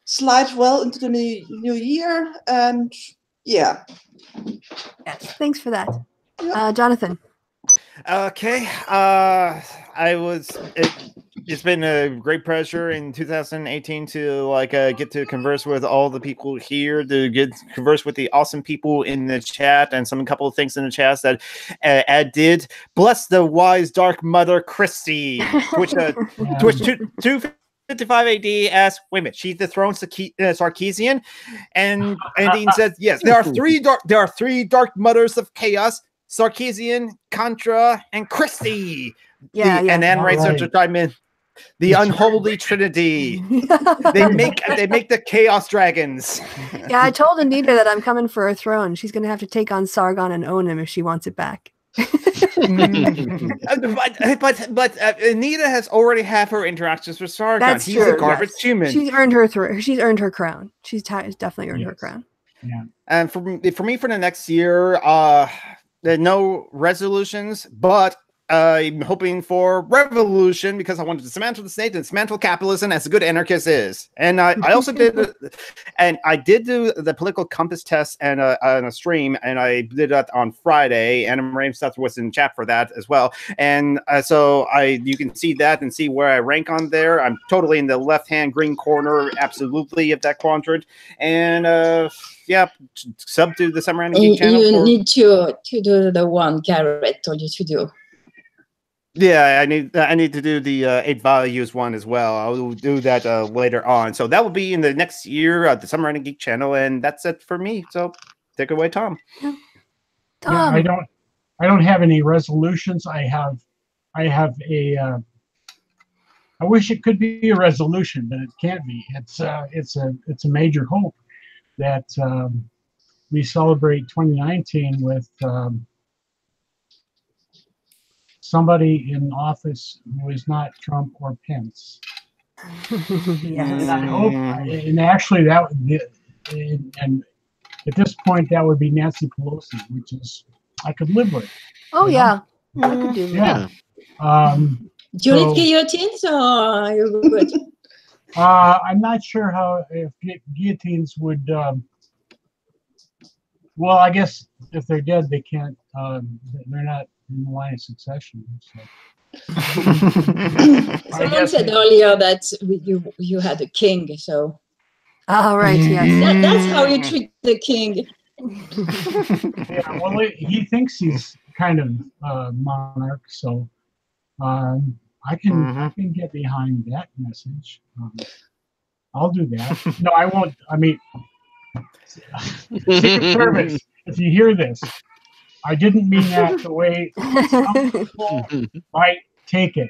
slide well into the new year, and yeah. Yes, thanks for that. Jonathan. Okay. It's been a great pleasure in 2018 to get to converse with all the people here, to converse with the awesome people in the chat, and a couple of things in the chat that Ed did. Bless the wise dark mother Kristi, Twitch 255 AD asks, wait a minute, she's the throne Sarkeesian, and Dean says yes. There are three dark mothers of chaos: Sarkeesian, Contra, and Kristi. Yeah. And then writes to chime in. The unholy trinity. They make the chaos dragons. Yeah, I told Anita that I'm coming for her throne. She's going to have to take on Sargon and own him if she wants it back. But Anita has already had her interactions with Sargon. He's a garbage human. She's earned her She's earned her crown. She's definitely earned her crown. Yeah. And for me for the next year, there are no resolutions, but I'm hoping for revolution because I wanted to dismantle the state and dismantle capitalism as a good anarchist is. And I also did do the political compass test and on a stream, and I did that on Friday. And Rain stuff was in chat for that as well. And so you can see that and see where I rank on there. I'm totally in the left-hand green corner, absolutely, of that quadrant. And sub to the Summer Energy channel. You need to do the one Garrett told you to do. Yeah, I need to do the 8 values one as well. I will do that later on. So that will be in the next year at the Summer Geek channel, and that's it for me. So take it away, Tom. Yeah, I don't have any resolutions. I have a. I wish it could be a resolution, but it can't be. It's a major hope that we celebrate 2019 with. Somebody in office who is not Trump or Pence. And I hope, and actually that would be, and at this point that would be Nancy Pelosi, which is I could live with. Oh yeah, I could do that. Do you need guillotines or are you good? I'm not sure how if guillotines would. Well, I guess if they're dead, they can't. They're not in the line of succession. So. Someone said earlier that you had a king, so. Oh right, yes. That's how you treat the king. Yeah, well, he thinks he's kind of monarch, so I can get behind that message. I'll do that. No, I won't. I mean, Secret Service, if you hear this. I didn't mean that the way some people might take it.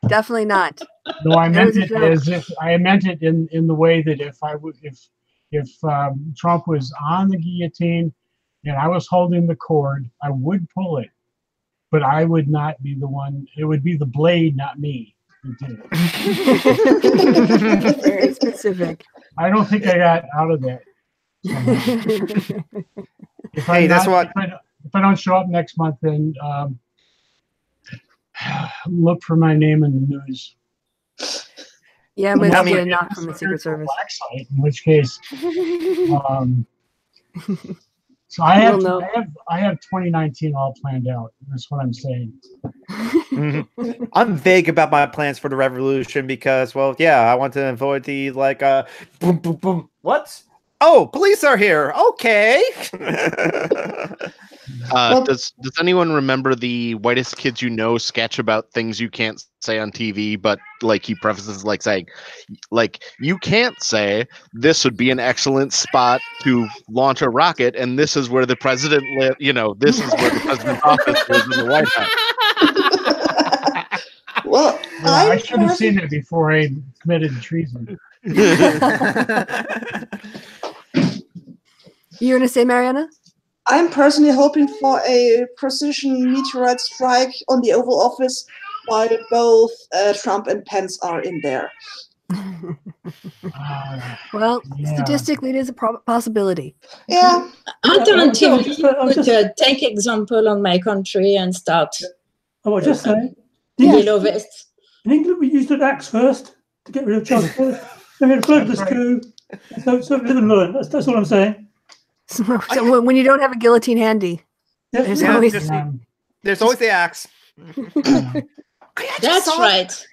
Definitely not. No, I meant it as if I meant it in the way that if Trump was on the guillotine and I was holding the cord, I would pull it, but I would not be the one. It would be the blade, not me, who did it. Very specific. I don't think I got out of that. If I don't show up next month, then look for my name in the news. Yeah, I'm going to get a knock from the Secret Service. Site, in which case, So I have, We'll know. I have 2019 all planned out. That's what I'm saying. I'm vague about my plans for the revolution because, well, yeah, I want to avoid the like, boom, boom, boom. What? Oh, police are here. Okay. Does anyone remember the Whitest Kids You Know sketch about things you can't say on TV, but like he prefaces like saying, like, you can't say this would be an excellent spot to launch a rocket, and this is where the president live. You know, this is where the president's office is in the White House. Well, I should have seen it before I committed treason. You're gonna say, Mariana? I'm personally hoping for a precision meteorite strike on the Oval Office while both Trump and Pence are in there. Well, Yeah. statistically, it is a possibility. Yeah. Alternatively, you could take example on my country and start I was just saying. yellow vests. In England, we used an axe first to get rid of Charles I. Then we had a bloodless coup. So live and learn. That's all I'm saying. So when you don't have a guillotine handy, Yeah, there's yeah. always There's always the axe. That's right.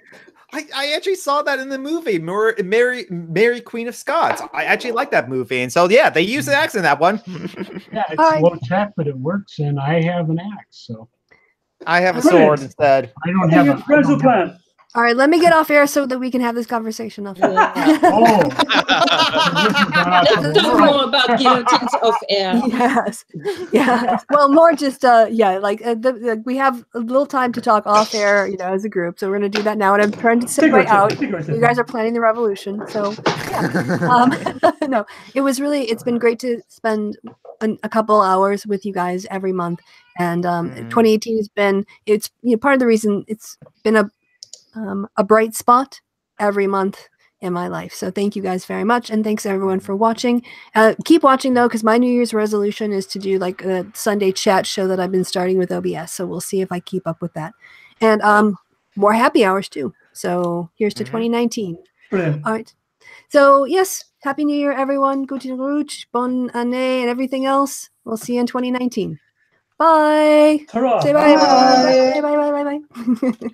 I actually saw that in the movie, Mary Queen of Scots. I actually like that movie, and so yeah, they use the axe in that one. Yeah, it's All right. low tech, but it works, and I have an axe, so I have a Brilliant. sword instead. I don't have a. I Proposal don't have plan. all right. Let me get off air so that we can have this conversation off. oh, Let's talk more about guillotines of air. Yes, yeah. Well, more just yeah, like we have a little time to talk off air, you know, as a group. So we're gonna do that now, and I'm trying to segue out. You guys are planning the revolution, so yeah. No, it's been great to spend a couple hours with you guys every month, and 2018 has been part of the reason it's been a bright spot every month in my life. So thank you guys very much, and thanks everyone for watching. Keep watching though, because my New Year's resolution is to do like a Sunday chat show that I've been starting with OBS. So we'll see if I keep up with that, and more happy hours too. So here's to 2019. Brilliant. All right. So yes, Happy New Year, everyone. Guten Rutsch, Bonne Année, and everything else. We'll see you in 2019. Bye. Ta-ra. Say bye. Bye. Bye. Bye. Bye. Bye. Bye. Bye.